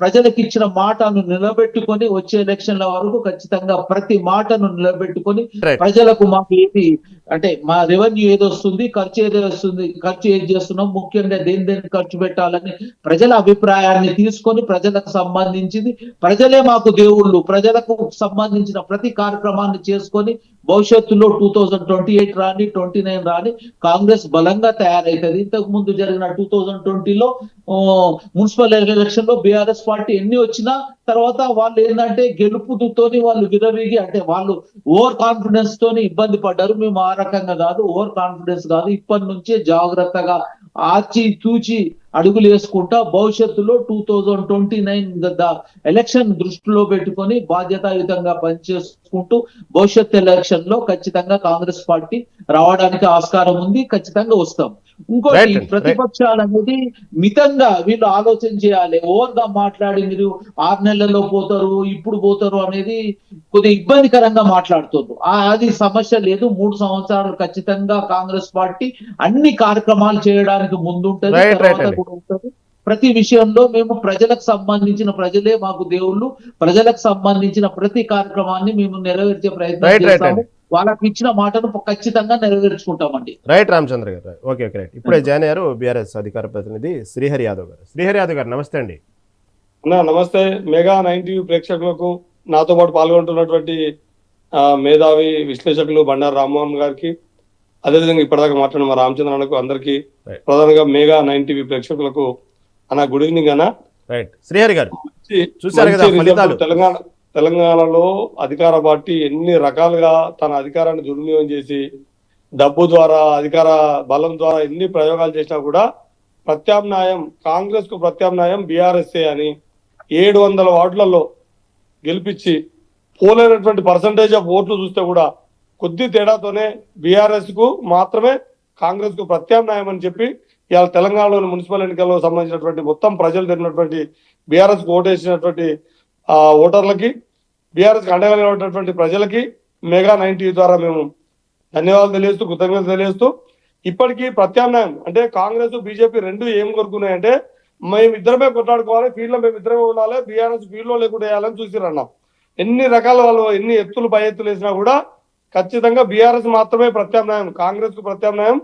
ప్రజలకు ఇచ్చిన మాటను నిలబెట్టుకొని వచ్చే ఎలక్షన్ల వరకు ఖచ్చితంగా ప్రతి మాటను నిలబెట్టుకొని ప్రజలకు మాకు ఏది అంటే మా రెవెన్యూ ఏది వస్తుంది, ఖర్చు ఏది చేస్తున్నాం, ముఖ్యంగా దేని ఖర్చు పెట్టాలని ప్రజల అభిప్రాయాన్ని తీసుకొని ప్రజలకు సంబంధించింది ప్రజలే మాకు దేవుళ్ళు. ప్రజలకు సంబంధించిన ప్రతి కార్యక్రమాన్ని చేసుకొని భవిష్యత్తులో 2028 రాని 29 రాని కాంగ్రెస్ బలంగా తయారైతుంది. ఇంతకు ముందు జరిగిన 2020లో మున్సిపల్ ఎలక్షన్ లో బీఆర్ఎస్ పార్టీ ఎన్ని వచ్చినా తర్వాత వాళ్ళు ఏంటంటే గెలుపుతోని వాళ్ళు విరవీగి అంటే వాళ్ళు ఓవర్ కాన్ఫిడెన్స్ తోని ఇబ్బంది పడ్డారు. మేము ఆ రకంగా కాదు, ఓవర్ కాన్ఫిడెన్స్ కాదు, ఇప్పటి నుంచే జాగ్రత్తగా ఆచి తూచి అడుగులు వేసుకుంటా భవిష్యత్తులో 2029 ఎలక్షన్ దృష్టిలో పెట్టుకొని బాధ్యతాయుతంగా పనిచేసుకుంటూ భవిష్యత్ ఎలక్షన్ లో ఖచ్చితంగా కాంగ్రెస్ పార్టీ రావడానికి ఆస్కారం ఉంది, ఖచ్చితంగా వస్తాం. ఇంకోటి ప్రతిపక్షాలు అనేది మితంగా వీళ్ళు ఆలోచన చేయాలి. ఓవర్ గా మాట్లాడి మీరు 6 నెలల్లో పోతారు ఇప్పుడు పోతారు అనేది కొద్దిగా ఇబ్బందికరంగా మాట్లాడుతున్నారు. అది సమస్య లేదు. 3 సంవత్సరాలు ఖచ్చితంగా కాంగ్రెస్ పార్టీ అన్ని కార్యక్రమాలు చేయడానికి ముందుంటది, తర్వాత కూడా ఉంటది. ప్రతి విషయంలో మేము ప్రజలకు సంబంధించిన ప్రజలే మాకు దేవుళ్ళు, ప్రజలకు సంబంధించిన ప్రతి కార్యక్రమాన్ని మేము నెరవేర్చే ప్రయత్నం చేస్తాము. వాళ్ళకి ఇచ్చిన మాటను ఖచ్చితంగా నెరవేర్చుకుంటామండి. రైట్ రామచంద్ర గారు. Okay right. ఇప్పుడే జాయిన్ అయ్యారు బీఆర్ఎస్ అధికార ప్రతినిధి శ్రీహరి యాదవ్ గారు. శ్రీహరి యాదవ్ గారు నమస్తే అండి. నమస్తే. మెగా 9 ప్రేక్షకులకు, నాతో పాటు పాల్గొంటున్నటువంటి మేధావి విశ్లేషకులు బండారు రామ్మోహన్ గారికి, అదేవిధంగా ఇప్పటిదాకా మాట్లాడిన మా రామచంద్రకు అందరికి, ప్రధానంగా మెగా 9 ప్రేక్షకులకు అన్న గుడ్ ఈవినింగ్ అన్న. రైట్ శ్రీహరి గారు, చూసారు కదా ఫలితాలు. తెలంగాణలో అధికార పార్టీ ఎన్ని రకాలుగా తన అధికారాన్ని దుర్వినియోగం చేసి డబ్బు ద్వారా అధికార బలం ద్వారా ఎన్ని ప్రయోగాలు చేసినా కూడా ప్రత్యామ్నాయం కాంగ్రెస్ కు ప్రత్యామ్నాయం బీఆర్ఎస్ఏ అని 700 వార్డులలో గెలిపించి పోలేనటువంటి పర్సంటేజ్ ఆఫ్ ఓట్లు చూస్తే కూడా కొద్ది తేడాతోనే బీఆర్ఎస్ కు మాత్రమే కాంగ్రెస్ కు ప్రత్యామ్నాయం అని చెప్పి ఇవాళ తెలంగాణలోని మున్సిపల్ ఎన్నికల్లో సంబంధించినటువంటి మొత్తం ప్రజలు తిరిగినటువంటి బీఆర్ఎస్ కు ఓటేసినటువంటి ఓటర్లకి, బీఆర్ఎస్ కి అండగా నిలబడినటువంటి ప్రజలకి మెగా 9 ద్వారా మేము ధన్యవాదాలు తెలియజేస్తూ కృతజ్ఞతలు తెలియజేస్తూ, ఇప్పటికీ ప్రత్యామ్నాయం అంటే కాంగ్రెస్ బీజేపీ రెండు ఏం కోరుకున్నాయంటే మేము ఇద్దరమే కొట్లాడుకోవాలి, ఫీల్డ్ లో మేము ఇద్దరమే ఉండాలి, బీఆర్ఎస్ ఫీల్డ్ లో లేకుండా వేయాలని చూసిరన్నాం. ఎన్ని రకాల వాళ్ళు ఎన్ని ఎత్తులు పై ఎత్తులు వేసినా కూడా ఖచ్చితంగా బీఆర్ఎస్ మాత్రమే ప్రత్యామ్నాయం, కాంగ్రెస్ కు ప్రత్యామ్నాయం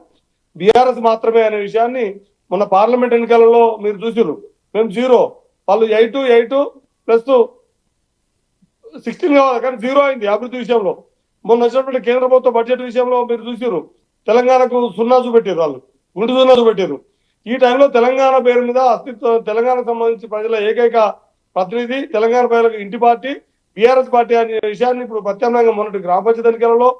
బీఆర్ఎస్ మాత్రమే అనే విషయాన్ని మొన్న పార్లమెంట్ ఎన్నికలలో మీరు చూసిరు. మేము 0, వాళ్ళు 8+16 కావాలి కానీ 0 అయింది అభివృద్ధి విషయంలో. మొన్న వచ్చినటువంటి కేంద్ర ప్రభుత్వ బడ్జెట్ విషయంలో మీరు చూసిరు, తెలంగాణకు 0 చూపెట్టారు, వాళ్ళు గుండు 0 చూపెట్టారు. ఈ టైంలో తెలంగాణ పేరు మీద అస్తిత్వం, తెలంగాణకు సంబంధించి ప్రజల ఏకైక ప్రతినిధి, తెలంగాణ ప్రజలకు ఇంటి పార్టీ బీఆర్ఎస్ పార్టీ అనే విషయాన్ని ఇప్పుడు ప్రత్యామ్నాయంగా మొన్నటి గ్రామ పంచాయతీ ఎన్నికలలో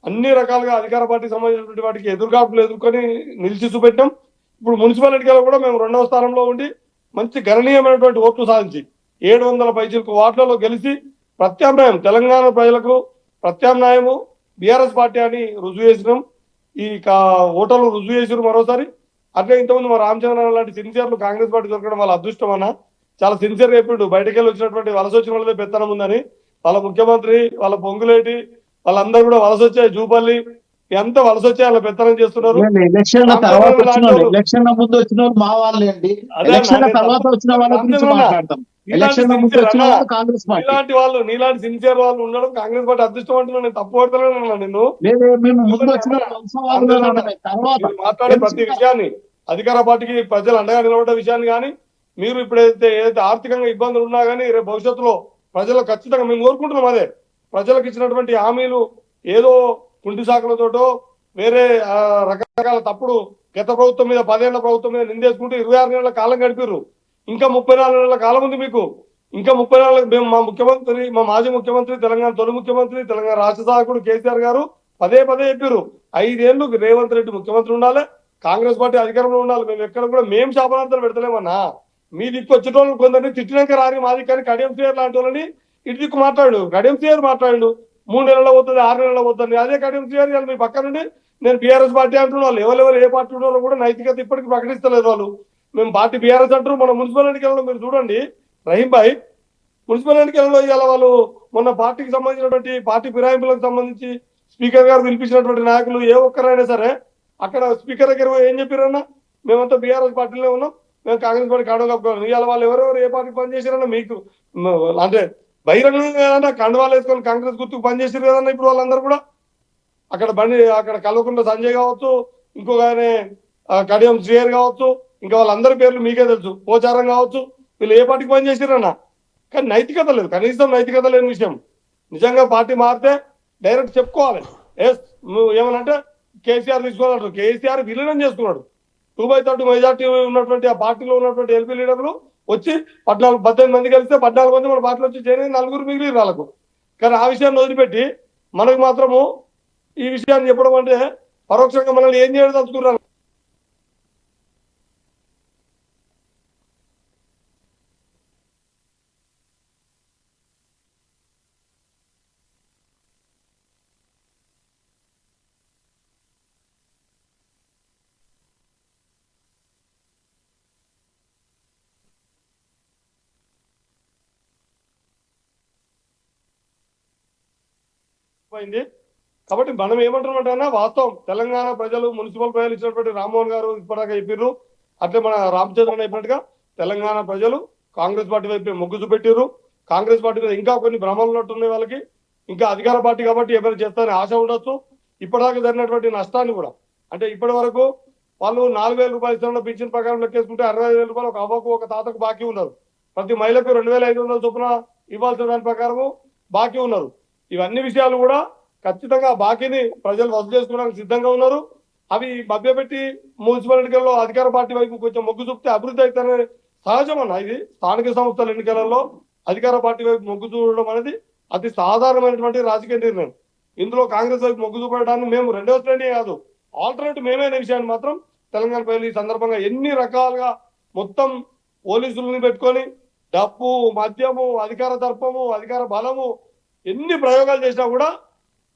అన్ని రకాలుగా అధికార పార్టీ సంబంధించినటువంటి వాటికి ఎదురుకాపులు ఎదుర్కొని నిలిచి చూపెట్టాం. ఇప్పుడు మున్సిపల్ ఎన్నికల్లో కూడా మేము 2వ స్థానంలో ఉండి మంచి గణనీయమైనటువంటి ఓట్లు సాధించి 700 పైచిలకు వార్డులలో గెలిచి ప్రత్యామ్నాయం తెలంగాణ ప్రజలకు ప్రత్యామ్నాయము బీఆర్ఎస్ పార్టీ అని రుజువు చేసినాం. ఈ ఓటర్లు రుజువు చేసినారు మరోసారి. అట్లే ఇంతకుముందు మా రామచంద్రరావు లాంటి సిన్సియర్లు కాంగ్రెస్ పార్టీ దొరకడం వాళ్ళ అదృష్టం అన్న. చాలా సిన్సియర్ చెప్పిండు బయటకు వెళ్ళి వచ్చినటువంటి వలస వచ్చిన వాళ్ళదే పెత్తనం ఉందని. వాళ్ళ ముఖ్యమంత్రి, వాళ్ళ పొంగులేటి, వాళ్ళందరూ కూడా వలస వచ్చాయి. జూపల్లి ఎంత వలస వచ్చాయి వాళ్ళ పెత్తనం చేస్తున్నారు. ఎలక్షన్ల తర్వాత వచ్చిన వాళ్ళు, ఎలక్షన్ల ముందు వచ్చిన వాళ్ళు మా వాళ్ళే అండి. ఎలక్షన్ల తర్వాత వచ్చిన వాళ్ళ గురించి మాట్లాడతాం. ఎలక్షన్ ముందు వచ్చిన వాళ్ళు కాంగ్రెస్ పార్టీ. నీలాంటి సిన్సియర్ వాళ్ళు ఉండడం కాంగ్రెస్ పార్టీ అదృష్టం అంటున్నా. నేను తప్పు పడతాను నిన్ను. లేదు, మేము ముందు వచ్చిన తర్వాత మాట్లాడే ప్రతి విషయాన్ని అధికార పార్టీకి ప్రజలు అండగా నిలబడ్డ విషయాన్ని కానీ, మీరు ఇప్పుడైతే ఏదైతే ఆర్థికంగా ఇబ్బందులు ఉన్నా కానీ రేపు భవిష్యత్తులో ప్రజలు ఖచ్చితంగా మేము కోరుకుంటున్నాం అదే. ప్రజలకు ఇచ్చినటువంటి హామీలు ఏదో కుంటి సాకులతోటో వేరే రకరకాల తప్పుడు గత ప్రభుత్వం మీద 10 ఏళ్ల ప్రభుత్వం మీద నిందేసుకుంటూ 26 నెలల కాలం గడిపారు. ఇంకా 34 నెలల కాలం ఉంది మీకు. ఇంకా 34 మేము మా ముఖ్యమంత్రి, మా మాజీ ముఖ్యమంత్రి, తెలంగాణ తొలి ముఖ్యమంత్రి, తెలంగాణ రాష్ట్ర సహాయకుడు కేసీఆర్ గారు పదే చెప్పారు 5 ఏళ్లు రేవంత్ రెడ్డి ముఖ్యమంత్రి ఉండాలి, కాంగ్రెస్ పార్టీ అధికారంలో ఉండాలి. మేము ఎక్కడ కూడా మేము శాపనార్థాలు పెడతలేమన్నా. మీ దిక్కు వచ్చేటోళ్ళు కొందరిని తిట్టినాక రాని మాది కానీ కడియం శ్రీయర్ లాంటి వాళ్ళని ఇటు దిక్కు మాట్లాడు. కడియం శ్రీయర్ మాట్లాడు 3 నెలల్లో పోతుంది, 6 నెలల్లో పోతుంది. అదే కడియం శ్రీయర్ మీ పక్క నుండి నేను బీఆర్ఎస్ పార్టీ అంటున్న వాళ్ళు ఎవరెవరు ఏ పార్టీ ఉన్నారో కూడా నైతికత ఇప్పటికీ ప్రకటిస్తలేదు వాళ్ళు. మేము పార్టీ బీఆర్ఎస్ అంటారు. మన మున్సిపల్ ఎన్నికలలో మీరు చూడండి రహీం భాయ్, మున్సిపల్ ఎన్నికలలో ఇవాళ వాళ్ళు మొన్న పార్టీకి సంబంధించినటువంటి పార్టీ ఫిరాయింపులకు సంబంధించి స్పీకర్ గారు పిలిపించినటువంటి నాయకులు ఏ ఒక్కరైనా సరే అక్కడ స్పీకర్ దగ్గర ఏం చెప్పారన్నా, మేమంతా బీఆర్ఎస్ పార్టీలో ఉన్నాం, మేము కాంగ్రెస్ పార్టీ కండువా కప్పుకోవాలి. ఇవాళ వాళ్ళు ఎవరెవరు ఏ పార్టీకి పనిచేసారన్నా మీకు అంటే బహిరంగంగా కండువాలు వేసుకొని కాంగ్రెస్ గుర్తుకు పనిచేసారు కదన్నా. ఇప్పుడు వాళ్ళందరూ కూడా అక్కడ కల్వకుంట్ల సంజయ్ కావచ్చు, ఇంకొక ఆయన కడియం శ్రీయర్ కావచ్చు, ఇంకా వాళ్ళందరి పేర్లు మీకే తెలుసు, పోచారం కావచ్చు, వీళ్ళు ఏ పార్టీకి పనిచేసారన్నా. కానీ నైతికత లేదు, కనీసం నైతికత లేని విషయం. నిజంగా పార్టీ మారితే డైరెక్ట్ చెప్పుకోవాలి. నువ్వు ఏమనంటే కేసీఆర్ తీసుకోవాలంటారు. కేసీఆర్ విలీనం చేసుకున్నాడు. 2/3 మెజార్టీ ఉన్నటువంటి ఆ పార్టీలో ఉన్నటువంటి ఎల్పీ లీడర్లు వచ్చి 18 మంది కలిస్తే 14 మంది మన పార్టీలో వచ్చి చేరి 4 మిగిలి వాళ్ళకు. కానీ ఆ విషయాన్ని వదిలిపెట్టి మనకు మాత్రము ఈ విషయాన్ని చెప్పడం అంటే పరోక్షంగా మనల్ని ఏం చేయడం తలుచుకున్నారు. కాబట్టి మనం ఏమంటున్నామంటే వాస్తవం తెలంగాణ ప్రజలు మున్సిపల్ ప్రజలు ఇచ్చినటువంటి రామ్మోహన్ గారు ఇప్పటిదాకా చెప్పారు. అట్లే మన రామచంద్రన్ అయినట్టుగా తెలంగాణ ప్రజలు కాంగ్రెస్ పార్టీ వైపు మొగ్గు చూపెట్టారు. కాంగ్రెస్ పార్టీ మీద ఇంకా కొన్ని భ్రమలు ఉన్నట్టున్నాయి వాళ్ళకి. ఇంకా అధికార పార్టీ కాబట్టి ఏమైనా చేస్తారని ఆశ ఉండొచ్చు. ఇప్పటిదాకా జరిగినటువంటి నష్టాన్ని కూడా అంటే ఇప్పటి వరకు వాళ్ళు 4,000 రూపాయలు ఇస్తున్న పింఛన్ ప్రకారం లెక్కేసుకుంటే 65,000 రూపాయలు ఒక అవ్వకు ఒక తాతకు బాకీ ఉన్నారు. ప్రతి మహిళకు 2,500 చొప్పున ఇవ్వాల్సిన దాని ప్రకారము బాకీ ఉన్నారు. ఇవన్నీ విషయాలు కూడా ఖచ్చితంగా బాకీని ప్రజలు వసూలు చేసుకోవడానికి సిద్ధంగా ఉన్నారు. అవి మభ్యపెట్టి మున్సిపల్ ఎన్నికల్లో అధికార పార్టీ వైపు కొంచెం మొగ్గు చూపితే అభివృద్ధి అవుతుందనే సహజం అన్న. ఇది స్థానిక సంస్థల ఎన్నికలలో అధికార పార్టీ వైపు మొగ్గు చూడడం అనేది అతి సాధారణమైనటువంటి రాజకీయ నిర్ణయం. ఇందులో కాంగ్రెస్ వైపు మొగ్గు చూపడానికి మేము రెండవ శ్రేణి కాదు, ఆల్టర్నేటివ్ మేమైన విషయాన్ని మాత్రం తెలంగాణ ప్రజలు ఈ సందర్భంగా ఎన్ని రకాలుగా మొత్తం పోలీసులని పెట్టుకొని డబ్బు, మద్యము, అధికార దర్పము, అధికార బలము ఎన్ని ప్రయోగాలు చేసినా కూడా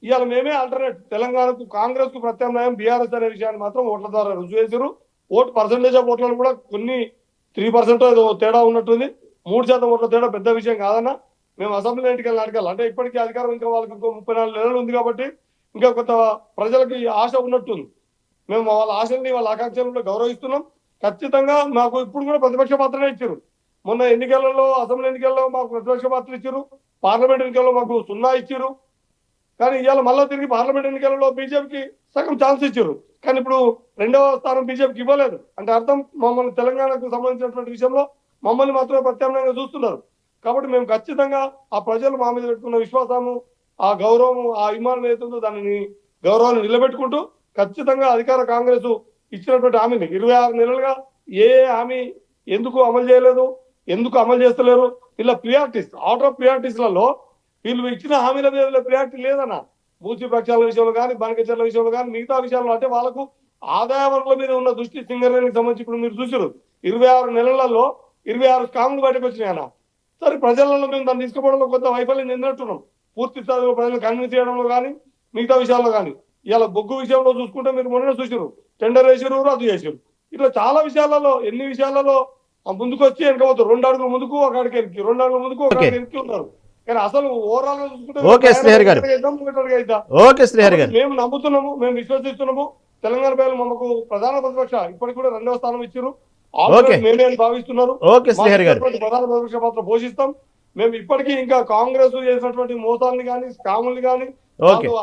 ఇవాళ మేమే ఆల్టర్నేట్ తెలంగాణకు కాంగ్రెస్ కు ప్రత్యామ్నాయం బీఆర్ఎస్ అనే విషయాన్ని మాత్రం ఓట్ల ద్వారా రుజువు చేశారు. ఓటు పర్సంటేజ్ ఆఫ్ ఓట్లను కూడా కొన్ని 3% తేడా ఉన్నట్టుంది. 3% ఓట్ల తేడా పెద్ద విషయం కాదన్నా. మేము అసెంబ్లీ ఎన్నికలు అడగాలి అంటే ఇప్పటికీ అధికారం ఇంకా వాళ్ళకి ఇంకో 34 నెలలు ఉంది కాబట్టి ఇంకా కొంత ప్రజలకి ఆశ ఉన్నట్టుంది. మేము వాళ్ళ ఆశల్ని వాళ్ళ ఆకాంక్షలను గౌరవిస్తున్నాం. ఖచ్చితంగా మాకు ఇప్పుడు కూడా ప్రతిపక్ష పాత్రనే ఇచ్చారు. మొన్న ఎన్నికలలో అసెంబ్లీ ఎన్నికల్లో మాకు ప్రతిపక్ష పాత్ర ఇచ్చారు, పార్లమెంట్ ఎన్నికల్లో మాకు 0 ఇచ్చారు. కానీ ఇవాళ మళ్ళీ తిరిగి పార్లమెంట్ ఎన్నికలలో బీజేపీకి సగం ఛాన్స్ ఇచ్చారు. కానీ ఇప్పుడు 2వ స్థానం బీజేపీకి ఇవ్వలేదు అంటే అర్థం మమ్మల్ని తెలంగాణకు సంబంధించినటువంటి విషయంలో మమ్మల్ని మాత్రమే ప్రత్యామ్నాయంగా చూస్తున్నారు. కాబట్టి మేము ఖచ్చితంగా ఆ ప్రజలు మా మీద పెట్టుకున్న విశ్వాసము, ఆ గౌరవము, ఆ అభిమానం ఏతుందో దానిని గౌరవాన్ని నిలబెట్టుకుంటూ ఖచ్చితంగా అధికార కాంగ్రెస్ ఇచ్చినటువంటి హామీని 26 నెలలుగా ఏ హామీ ఎందుకు అమలు చేయలేదు, ఎందుకు అమలు చేస్తలేరు, ఇలా ప్రియారిటీస్ అవుట్ ఆఫ్ ప్రియారిటీస్లలో వీళ్ళు ఇచ్చిన హామీల మీద ప్రియారిటీ లేదన్న. మూసి పక్షాల విషయంలో కానీ, బనకచర్ల విషయంలో కానీ, మిగతా విషయాల్లో అంటే వాళ్ళకు ఆదాయ వనరుల మీద ఉన్న దృష్టి సింగరేణికి సంబంధించి ఇప్పుడు మీరు చూసారు 26 నెలలలో 26 స్కాములు బయటకు వచ్చినాయి అన్న. సరే ప్రజలలో మేము దాన్ని తీసుకుపోవడంలో కొంత వైఫల్యం చెందినట్టున్నాం, పూర్తి స్థాయిలో ప్రజలను కన్విన్స్ చేయడంలో కానీ మిగతా విషయాల్లో కానీ. ఇలా బొగ్గు విషయంలో చూసుకుంటే మీరు మొన్న చూసారు, టెండర్ వేసారు, రద్దు చేసారు. ఇట్లా చాలా విషయాలలో, ఎన్ని విషయాలలో ముందుకు వచ్చి వెనకపోతారు. 2 అడుగులు ముందుకు, ఒక అడుగు వెనక్కి, 2 అడుగులు ముందుకు, ఒక అడుగు వెనక్కి ఉన్నారు. కానీ అసలు ఓవరాల్ గా చూసుకుంటే ఓకే శ్రీహరి గారు, ఓకే శ్రీహరి గారు, మేము నమ్ముతున్నాము, మేము విశ్వసిస్తున్నాము. తెలంగాణ ప్రజలు మనకు ప్రధాన ప్రతిపక్ష ఇప్పటికి కూడా 2వ స్థానం ఇచ్చారు, మేమే అని భావిస్తున్నారు. ఓకే శ్రీహరి గారు, ప్రధాన ప్రతిపక్ష పాత్ర పోషిస్తాం. మేము ఇప్పటికీ ఇంకా కాంగ్రెస్ చేసినటువంటి మోసాలని కానీ, స్కాములు కానీ,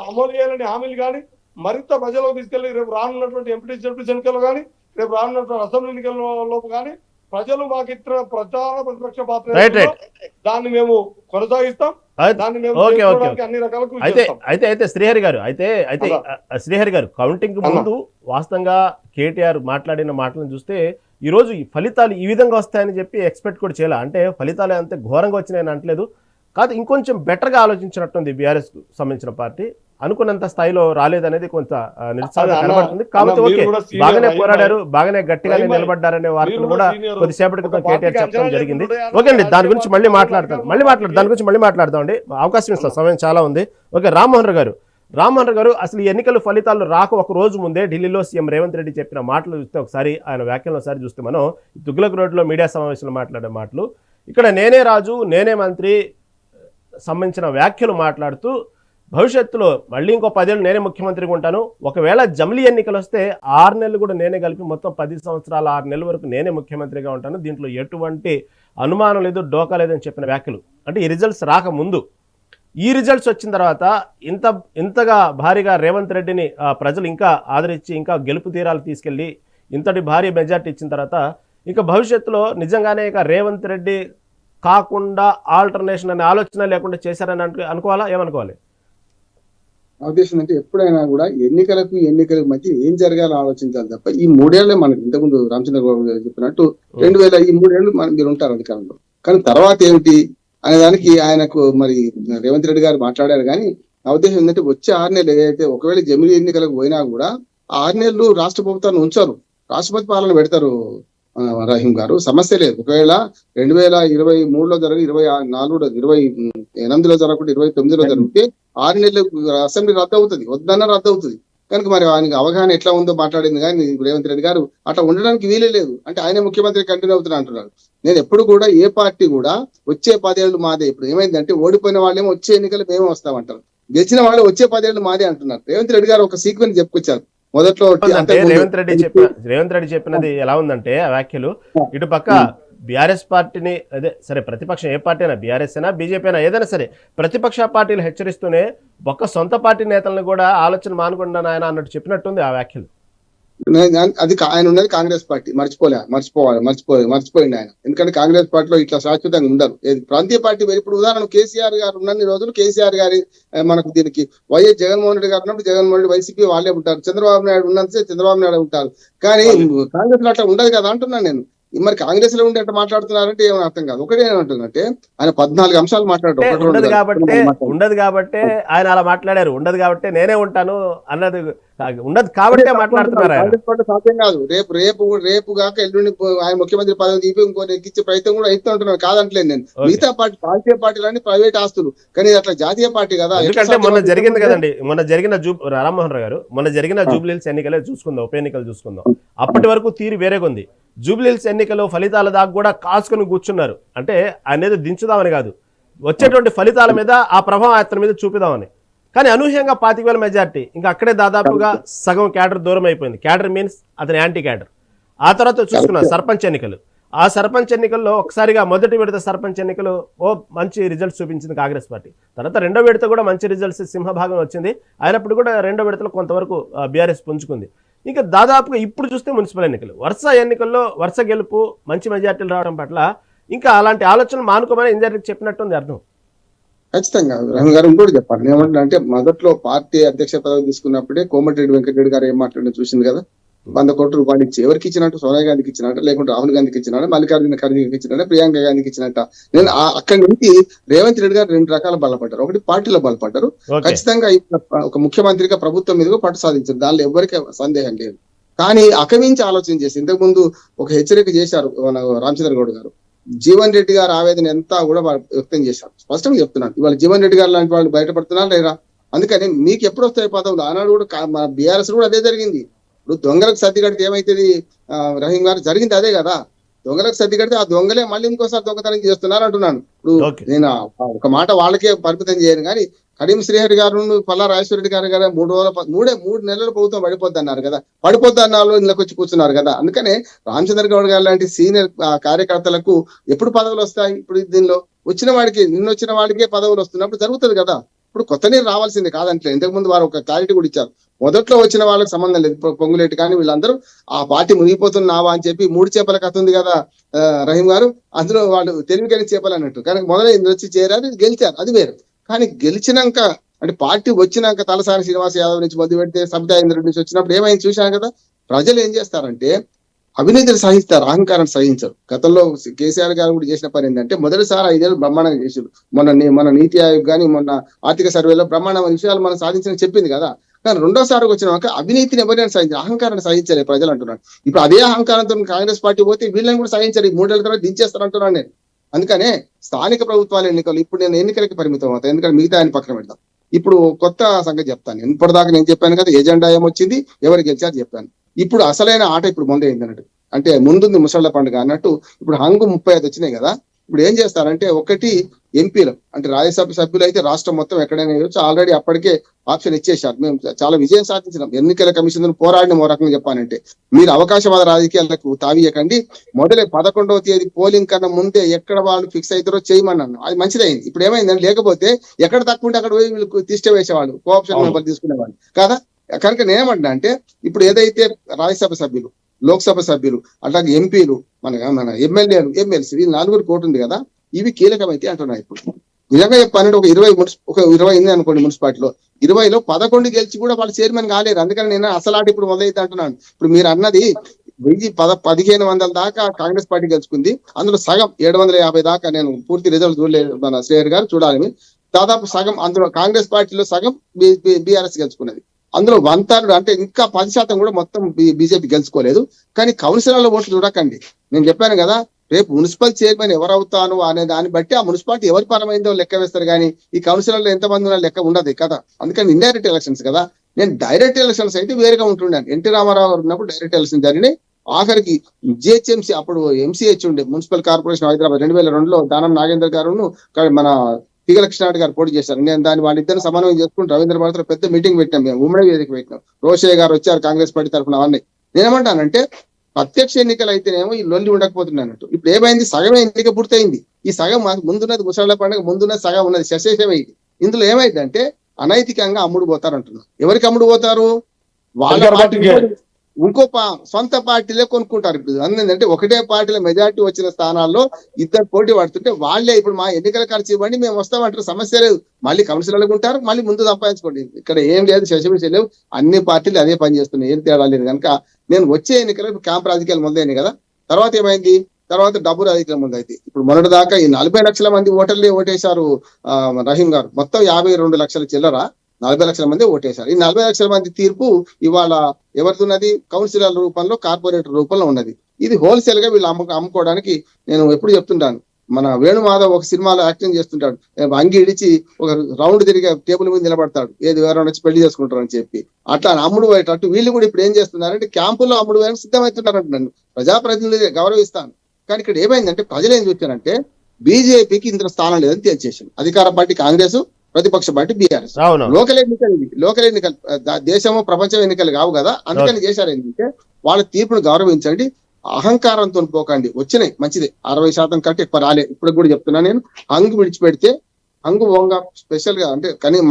అమలు చేయాలని హామీలు కానీ మరింత ప్రజలకు తీసుకెళ్లి రేపు రానున్నటువంటి ఎంపీటీ ఎన్నికలు కానీ, రేపు రానున్నటువంటి అసెంబ్లీ ఎన్నికలలోపు కానీ ప్రజలు మాకు ఇచ్చిన ప్రచార ప్రతిపక్ష పాత్ర దాన్ని మేము కొనసాగిస్తాం. దాన్ని మేము అన్ని రకాల అయితే శ్రీహరి గారు, అయితే శ్రీహరి గారు, కౌంటింగ్ ముందు వాస్తవంగా కేటీఆర్ మాట్లాడిన మాటలను చూస్తే ఈ రోజు ఈ ఫలితాలు ఈ విధంగా వస్తాయని చెప్పి ఎక్స్పెక్ట్ కూడా చేయాలి. అంటే ఫలితాలు అంతే ఘోరంగా వచ్చినాయని అంటలేదు, కాదు ఇంకొంచెం బెటర్గా ఆలోచించినట్టుంది బీఆర్ఎస్ సంబంధించిన పార్టీ. అనుకున్నంత స్థాయిలో రాలేదనేది కొంత నిరుత్సాహం కనబడుతుంది. కాబట్టి ఓకే, బాగానే పోరాడారు, బాగానే గట్టిగానే నిలబడ్డారనే వార్తలు కూడా కొద్దిసేపటి క్రితం కేటీఆర్ చెప్పడం జరిగింది. ఓకే అండి, దాని గురించి మళ్ళీ మాట్లాడతాం అండి, అవకాశం ఇస్తాం, సమయం చాలా ఉంది. ఓకే, రామ్మోహన్ గారు, అసలు ఈ ఎన్నికల ఫలితాలు రాక ఒక రోజు ముందే ఢిల్లీలో సీఎం రేవంత్ రెడ్డి చెప్పిన మాటలు చూస్తే, ఒకసారి ఆయన వ్యాఖ్యలను ఒకసారి చూస్తే మనం తుగ్లక్ రోడ్లో మీడియా సమావేశంలో మాట్లాడే మాటలు, ఇక్కడ నేనే రాజు నేనే మంత్రి సంబంధించిన వ్యాఖ్యలు మాట్లాడుతూ భవిష్యత్తులో మళ్ళీ ఇంకో 10 ఏళ్ళు నేనే ముఖ్యమంత్రిగా ఉంటాను, ఒకవేళ జమిలీ ఎన్నికలు వస్తే 6 నెలలు కూడా నేనే కలిపి మొత్తం 10 సంవత్సరాల 6 నెలల వరకు నేనే ముఖ్యమంత్రిగా ఉంటాను, దీంట్లో ఎటువంటి అనుమానం లేదు, డోకా లేదని చెప్పిన వ్యాఖ్యలు. అంటే ఈ రిజల్ట్స్ రాకముందు, ఈ రిజల్ట్స్ వచ్చిన తర్వాత ఇంతగా భారీగా రేవంత్ రెడ్డిని ప్రజలు ఇంకా ఆదరించి ఇంకా గెలుపు తీరాలు తీసుకెళ్ళి ఇంతటి భారీ మెజార్టీ ఇచ్చిన తర్వాత ఇంకా భవిష్యత్తులో నిజంగానే ఇక రేవంత్ రెడ్డి కాకుండా ఆల్టర్నేషన్ అనే ఆలోచన లేకుండా చేశారని అనుకోవాలా, ఏమనుకోవాలి? ఉద్దేశం అంటే ఎప్పుడైనా కూడా ఎన్నికలకు మధ్య ఏం జరగాలో ఆలోచించాలి తప్ప ఈ 3 ఏళ్లే మనకి ఇంతకుముందు రామచంద్ర గారు చెప్పినట్టు 2000 ఈ 3 ఏళ్ళు మీరు ఉంటారు అధికారంలో, కానీ తర్వాత ఏమిటి అనే దానికి ఆయనకు మరి రేవంత్ రెడ్డి గారు మాట్లాడారు. కానీ నా ఉద్దేశం ఏంటంటే వచ్చే 6 నెలలు ఏదైతే ఒకవేళ జమిలీ ఎన్నికలకు పోయినా కూడా 6 నెలలు రాష్ట్ర ప్రభుత్వాన్ని ఉంచారు, రాష్ట్రపతి పాలన పెడతారు. రహీం గారు, సమస్య లేదు. ఒకవేళ 2023లో జరగదు, 24లో 28లో జరగకుండా 29లో జరిగితే 6 నెలలు అసెంబ్లీ రద్దు అవుతుంది, వద్దన్న రద్దు అవుతుంది. కనుక మరి ఆయనకి అవగాహన ఎట్లా ఉందో మాట్లాడింది. కానీ రేవంత్ రెడ్డి గారు అట్లా ఉండడానికి వీలే లేదు, అంటే ఆయన ముఖ్యమంత్రి కంటిన్యూ అవుతున్నా అంటున్నారు. నేను ఎప్పుడు కూడా ఏ పార్టీ కూడా వచ్చే 10 ఏళ్ళు మాదే, ఇప్పుడు ఏమైందంటే ఓడిపోయిన వాళ్ళేమో వచ్చే ఎన్నికలు మేమే వస్తామంటారు, గెలిచిన వాళ్ళు వచ్చే 10 ఏళ్ళు మాదే అంటున్నారు. రేవంత్ రెడ్డి గారు ఒక సీక్వెన్స్ చెప్పుకొచ్చారు మొదట్లో. రేవంత్ రెడ్డి చెప్పినది ఎలా ఉందంటే ఆ వ్యాఖ్యలు, ఇటు పక్క బీఆర్ఎస్ పార్టీని, అదే సరే ప్రతిపక్షం ఏ పార్టీ అయినా, బీఆర్ఎస్ అయినా బీజేపీ అయినా ఏదైనా సరే ప్రతిపక్ష పార్టీలు హెచ్చరిస్తూనే ఒక్క సొంత పార్టీ నేతలను కూడా ఆలోచన మానుకుంటున్నాను ఆయన అన్నట్టు చెప్పినట్టుంది ఆ వ్యాఖ్యలు. అది ఆయన ఉన్నది కాంగ్రెస్ పార్టీ, మర్చిపోయింది ఆయన. ఎందుకంటే కాంగ్రెస్ పార్టీలో ఇట్లా శాశ్వతంగా ఉండరు, ప్రాంతీయ పార్టీ. ఇప్పుడు ఉదాహరణ కేసీఆర్ గారు ఉన్నన్ని రోజులు కేసీఆర్ గారి మనకు దీనికి వైఎస్ జగన్మోహన్ రెడ్డి గారు ఉన్నప్పుడు జగన్మోహన్ రెడ్డి వైసీపీ వాళ్ళే ఉంటారు, చంద్రబాబు నాయుడు ఉన్నంతే చంద్రబాబు నాయుడు ఉంటారు. కానీ కాంగ్రెస్ లో అట్లా ఉండదు కదా అంటున్నాను నేను. మరి కాంగ్రెస్ లో ఉండి అట్లా మాట్లాడుతున్నారంటే ఏమని అర్థం కాదు. ఒకటే ఏమంటుందంటే ఆయన 14 అంశాలు మాట్లాడారు, ఉండదు కాబట్టి ఆయన అలా మాట్లాడారు, ఉండదు కాబట్టి నేనే ఉంటాను అన్నది ఉండదు కాబట్టి మాట్లాడుతున్నారు. సాధ్యం కాదు. రేపు కాక ఎల్లుండి ఆయన ముఖ్యమంత్రి పదవి తీపి ఇంకో ఎక్కించే ప్రయత్నం కూడా అవుతూ ఉంటున్నారు, కాదంటలేదు నేను. మిగతా పార్టీ ప్రాంతీయ పార్టీలన్నీ ప్రైవేట్ ఆస్తులు, కానీ అట్లా జాతీయ పార్టీ కదా. ఎందుకంటే మొన్న జరిగింది కదండి, రామ్మోహన్ రావు గారు, మొన్న జరిగిన జూబ్లీహిల్స్ ఎన్నికలే చూసుకుందాం, ఉప ఎన్నికలు చూసుకుందాం. అప్పటి వరకు తీరు వేరేగా ఉంది. జూబ్లీహిల్స్ ఎన్నికలు ఫలితాల దాకా కూడా కాసుకొని కూర్చున్నారు, అంటే అనేది దించుదామని కాదు, వచ్చేటువంటి ఫలితాల మీద ఆ ప్రభావం అతని మీద చూపిదామని. కానీ అనూహ్యంగా 25,000 మెజార్టీ, ఇంకా అక్కడే దాదాపుగా సగం క్యాడర్ దూరం అయిపోయింది. క్యాడర్ మీన్స్ అతని యాంటీ క్యాడర్. ఆ తర్వాత చూసుకున్నారు సర్పంచ్ ఎన్నికలు. ఆ సర్పంచ్ ఎన్నికల్లో ఒకసారిగా మొదటి విడత సర్పంచ్ ఎన్నికలు మంచి రిజల్ట్స్ చూపించింది కాంగ్రెస్ పార్టీ. తర్వాత రెండో విడత కూడా మంచి రిజల్ట్స్ సింహభాగం వచ్చింది, అయినప్పుడు కూడా రెండో విడతలో కొంతవరకు బీఆర్ఎస్ పుంజుకుంది. ఇంకా దాదాపుగా ఇప్పుడు చూస్తే మున్సిపల్ ఎన్నికలు, వరుస ఎన్నికల్లో వరుస గెలుపు, మంచి మెజార్టీలు రావడం పట్ల ఇంకా అలాంటి ఆలోచనలు మానుకోమని ఇండైరెక్ట్ చెప్పినట్టుంది అర్థం. ఖచ్చితంగా రహీం గారు ఇంకోటి చెప్పాలి. ఏమంటే మొదట్లో పార్టీ అధ్యక్ష పదవి తీసుకున్నప్పుడే కోమటిరెడ్డి వెంకటరెడ్డి గారు ఏం మాట్లాడినా చూసింది కదా. 100 కోట్ల రూపాయలు ఇచ్చి ఎవరికి ఇచ్చినట్టు, సోనియా గాంధీకి ఇచ్చినట్ట, లేకుంటే రాహుల్ గాంధీకి ఇచ్చినట్ట, మల్లికార్జున ఖర్గేకి ఇచ్చినట్ట, ప్రియాంక గాంధీకి ఇచ్చినట్ట. నేను అక్కడి నుంచి రేవంత్ రెడ్డి గారు 2 రకాల బలపడ్డారు. ఒకటి పార్టీలో బలపడ్డారు, ఖచ్చితంగా ఒక ముఖ్యమంత్రిగా ప్రభుత్వం మీద పట్టు సాధించారు, దానిలో ఎవరికి సందేహం లేదు. కానీ అకమించి ఆలోచన చేసి ఇంతకు ముందు ఒక హెచ్చరిక చేశారు మన రామచంద్ర గౌడ్ గారు. జీవన్ రెడ్డి గారు ఆవేదన ఎంత కూడా వాళ్ళు వ్యక్తం చేశారు. స్పష్టంగా చెప్తున్నాను, ఇవాళ జీవన్ రెడ్డి గారు లాంటి వాళ్ళు బయటపడుతున్నారు లేరా? అందుకని మీకు ఎప్పుడు వస్తాయి పదవులు? ఆనాడు కూడా మన బీఆర్ఎస్ కూడా అదే జరిగింది. ఇప్పుడు దొంగలకు సర్ది కడితే ఏమైతుంది? రహీం గారు జరిగింది అదే కదా, దొంగలకు సర్ది కడితే ఆ దొంగలే మళ్ళీ ఇంకోసారి దొంగతనం చేస్తున్నారు అంటున్నాను. ఇప్పుడు నేను ఒక మాట వాళ్ళకే పరిమితం చేయను కానీ కరీం శ్రీహరి గారు పల్లా రాజేశ్వరరెడ్డి గారు 3 నెలల ప్రభుత్వం పడిపోద్ది అన్నారు కదా, పడిపోద్ది అన్నారు ఇందులోకి వచ్చి కూర్చున్నారు కదా. అందుకనే రామచంద్ర గౌడ్ గారు లాంటి సీనియర్ కార్యకర్తలకు ఎప్పుడు పదవులు వస్తాయి? ఇప్పుడు దీనిలో వచ్చిన వాడికి వచ్చిన వాడికే పదవులు వస్తున్నప్పుడు జరుగుతుంది కదా. ఇప్పుడు కొత్త నీరు రావాల్సిందే కాదంటే, ఇంతకు ముందు వారు ఒక క్లారిటీ కూడా ఇచ్చారు, మొదట్లో వచ్చిన వాళ్ళకి సంబంధం లేదు. పొంగులేటి కానీ వీళ్ళందరూ ఆ పార్టీ మునిగిపోతున్నావా అని చెప్పి 3 చేపల కథ ఉంది కదా రహీం గారు, అందులో వాళ్ళు తెలివికని చేపలు అన్నట్టు. కానీ మొదలై వచ్చి చేరారు, గెలిచారు, అది వేరు. కానీ గెలిచినాక అంటే పార్టీ వచ్చినాక తలసాని శ్రీనివాస్ యాదవ్ నుంచి మొదలు పెడితే సబితా ఇంద్రెడ్డి నుంచి వచ్చినప్పుడు ఏమైంది చూశాను కదా. ప్రజలు ఏం చేస్తారంటే అవినీతిని సహిస్తారు, అహంకారాన్ని సహించరు. గతంలో కేసీఆర్ గారు కూడా చేసిన పని ఏంటంటే మొదటిసారి 5 ఏళ్ళు బ్రహ్మాండంగా చేశారు. మన నీతి ఆయోగ్ కానీ మొన్న ఆర్థిక సర్వేలో బ్రహ్మాండమైన విషయాలు మనం సాధించిన చెప్పింది కదా. కానీ రెండోసారి వచ్చినాక అవినీతిని ఎవరైనా సహించారు, అహంకారాన్ని సహించలే ప్రజలు అంటున్నాడు. ఇప్పుడు అదే అహంకారంతో కాంగ్రెస్ పార్టీ పోతే వీళ్ళని కూడా సహించారు, 3 ఏళ్ళ తర్వాత దించేస్తారు అంటున్నాను నేను. అందుకనే స్థానిక ప్రభుత్వాల ఎన్నికలు ఇప్పుడు నేను ఎన్నికలకి పరిమితం అవుతాను, ఎందుకంటే మిగతా ఆయన పక్కన పెడతాం. ఇప్పుడు కొత్త సంగతి చెప్తాను. ఇప్పటిదాకా నేను చెప్పాను కదా ఎజెండా ఏమొచ్చింది, ఎవరు గెలిచారు చెప్పాను. ఇప్పుడు అసలైన ఆట ఇప్పుడు మొదలైంది అన్నట్టు. అంటే ముందుంది ముసళ్ళ పండుగ అన్నట్టు. ఇప్పుడు హంగు 35 వచ్చినాయి కదా. ఇప్పుడు ఏం చేస్తారంటే ఒకటి ఎంపీలు అంటే రాజ్యసభ సభ్యులు అయితే రాష్ట్రం మొత్తం ఎక్కడైనా ఇవ్వచ్చు. ఆల్రెడీ అప్పటికే ఆప్షన్ ఇచ్చేశారు. మేము చాలా విజయం సాధించినాం. ఎన్నికల కమిషన్ పోరాడిన ఓ రకంగా చెప్పానంటే మీరు అవకాశవాద రాజకీయాలకు తావీయకండి. మొదలై 11వ తేదీ పోలింగ్ కన్నా ముందే ఎక్కడ వాళ్ళు ఫిక్స్ అవుతారో చేయమన్నాను. అది మంచిదైంది. ఇప్పుడు ఏమైందని లేకపోతే ఎక్కడ తక్కువ ఉంటే అక్కడ పోయి వీళ్ళు తిష్ట వేసేవాళ్ళు, కోఆప్షన్ మెంబర్ తీసుకునేవాళ్ళు కదా. కనుక నేనేమంటున్నా అంటే ఇప్పుడు ఏదైతే రాజ్యసభ సభ్యులు, లోక్సభ సభ్యులు, అట్లాగే ఎంపీలు, మన ఎమ్మెల్యేలు, ఎమ్మెల్సీ, ఈ 4 కోటి ఉంది కదా, ఇవి కీలకమైతే అంటున్నాయి. ఇప్పుడు నిజంగా చెప్పానంటే ఒక 20 ఉంది అనుకోండి మున్సిపాలిటీలో, 20లో 11 గెలిచి కూడా వాళ్ళు చైర్మన్ కాలేరు. అందుకని నేను అసలాట ఇప్పుడు మొదలైతే అంటున్నాను. ఇప్పుడు మీరు అన్నది 1500 దాకా కాంగ్రెస్ పార్టీ గెలుచుకుంది. అందులో సగం 750 దాకా, నేను పూర్తి రిజల్ట్ చూడలేదు, మన శ్రేయర్ గారు చూడాలి. దాదాపు సగం అందులో కాంగ్రెస్ పార్టీలో సగం బీఆర్ఎస్ గెలుచుకున్నది. అందులో 1/3 అంటే ఇంకా 10% కూడా మొత్తం బీజేపీ గెలుచుకోలేదు. కానీ కౌన్సిలర్ల ఓట్లు చూడకండి. నేను చెప్పాను కదా, రేపు మున్సిపల్ చైర్మన్ ఎవరవుతాను అనే దాన్ని బట్టి ఆ మున్సిపాలిటీ ఎవరి పరమైందో లెక్క వేస్తారు. కానీ ఈ కౌన్సిలర్లు ఎంతమంది ఉన్నా లెక్క ఉండదు కదా. అందుకని ఇండైరెక్ట్ ఎలక్షన్స్ కదా. నేను డైరెక్ట్ ఎలక్షన్స్ అయితే వేరుగా ఉంటుండాను. ఎన్టీ రామారావు గారు ఉన్నప్పుడు డైరెక్ట్ ఎలక్షన్ జరిగినాయి. ఆఖరికి జిహెచ్ఎంసీ అప్పుడు ఎంసీహెచ్ ఉండే మున్సిపల్ కార్పొరేషన్ హైదరాబాద్ 2002లో దానం నాగేందర్ గారు మన తీగల కృష్ణారెడ్డి గారు పోటీ చేశారు. నేను దాన్ని వాళ్ళిద్దరిని సమన్వయం చేసుకుని రవీంద్ర భారతిలో పెద్ద మీటింగ్ పెట్టాం, మేము ఉమ్మడి వేదిక పెట్టినాం. రోషయ్య గారు వచ్చారు కాంగ్రెస్ పార్టీ తరఫున. అవన్నీ నేనేమంటానంటే ప్రత్యక్ష ఎన్నికలు అయితేనేమో ఈ లొల్లి ఉండకపోతున్నట్టు. ఇప్పుడు ఏమైంది, సగమే ఎన్నిక పూర్తయింది. ఈ సగం ముందున్నది ముసళ్ళ పండుగ, ముందున్నది సగం ఉన్నది శశేషమైంది. ఇందులో ఏమైందంటే అనైతికంగా అమ్ముడు పోతారంటున్నారు. ఎవరికి అమ్ముడు పోతారు? వాళ్ళ ఇంకో సొంత పార్టీలే కొనుక్కుంటారు. ఇప్పుడు ఏంటంటే ఒకటే పార్టీలో మెజారిటీ వచ్చిన స్థానాల్లో 2 పోటీ పడుతుంటే వాళ్ళే ఇప్పుడు మా ఎన్నికల ఖర్చు ఇవ్వండి మేము వస్తామంటారు. సమస్య లేదు. మళ్ళీ కౌన్సిలర్లకు ఉంటారు, మళ్ళీ ముందు సంపాదించుకోండి. ఇక్కడ ఏం లేదు, శశమిష లేవు. అన్ని పార్టీలు అదే పని చేస్తున్నాయి, ఏం తేడా లేదు. కనుక నేను వచ్చే ఎన్నికలకు క్యాంప్ రాజకీయాలు మొదలైనాయి కదా. తర్వాత ఏమైంది, తర్వాత డబ్బు రాజకీయాలు ముందైతే ఇప్పుడు మొన్నటి దాకా ఈ 40 లక్షల మంది ఓటర్లే ఓటేశారు రహీం గారు. మొత్తం 52 లక్షల చిల్లర 40 లక్షల మంది ఓటేశారు. ఈ 40 లక్షల మంది తీర్పు ఇవాళ ఎవరితున్నది? కౌన్సిలర్ రూపంలో, కార్పొరేటర్ రూపంలో ఉన్నది. ఇది హోల్సేల్ గా వీళ్ళు అమ్ముకోవడానికి. నేను ఎప్పుడు చెప్తుంటాను, మన వేణుమాధవ్ ఒక సినిమాలో యాక్టింగ్ చేస్తుంటాడు, అంగి ఇడిచి ఒక రౌండ్ తిరిగి టేబుల్ మీద నిలబడతాడు, ఏది ఎవరైనా వచ్చి పెళ్లి చేసుకుంటారు అని చెప్పి. అట్లా అమ్ముడు పోయేటట్టు వీళ్ళు కూడా ఇప్పుడు ఏం చేస్తున్నారంటే క్యాంపుల్లో అమ్ముడు పోయడానికి సిద్ధమవుతున్నారంట. నన్ను ప్రజాప్రతినిధి గౌరవిస్తాను, కానీ ఇక్కడ ఏమైందంటే ప్రజలు ఏం చూస్తారంటే బీజేపీకి ఇంత స్థానం లేదని తేల్చేసింది. అధికార పార్టీ కాంగ్రెస్, ప్రతిపక్ష పార్టీ బీఆర్ఎస్. లోకల్ ఎన్నికలు దేశము ప్రపంచం ఎన్నికలు కావు కదా. అందుకని చేశారు ఏంటంటే వాళ్ళ తీర్పును గౌరవించండి, అహంకారంతో పోకండి. వచ్చినాయి మంచిదే, 60% కంటే ఎక్కువ రాలే. ఇప్పుడు కూడా చెప్తున్నా నేను, హంగు విడిచిపెడితే హంగు వంగ స్పెషల్ గా అంటే కానీ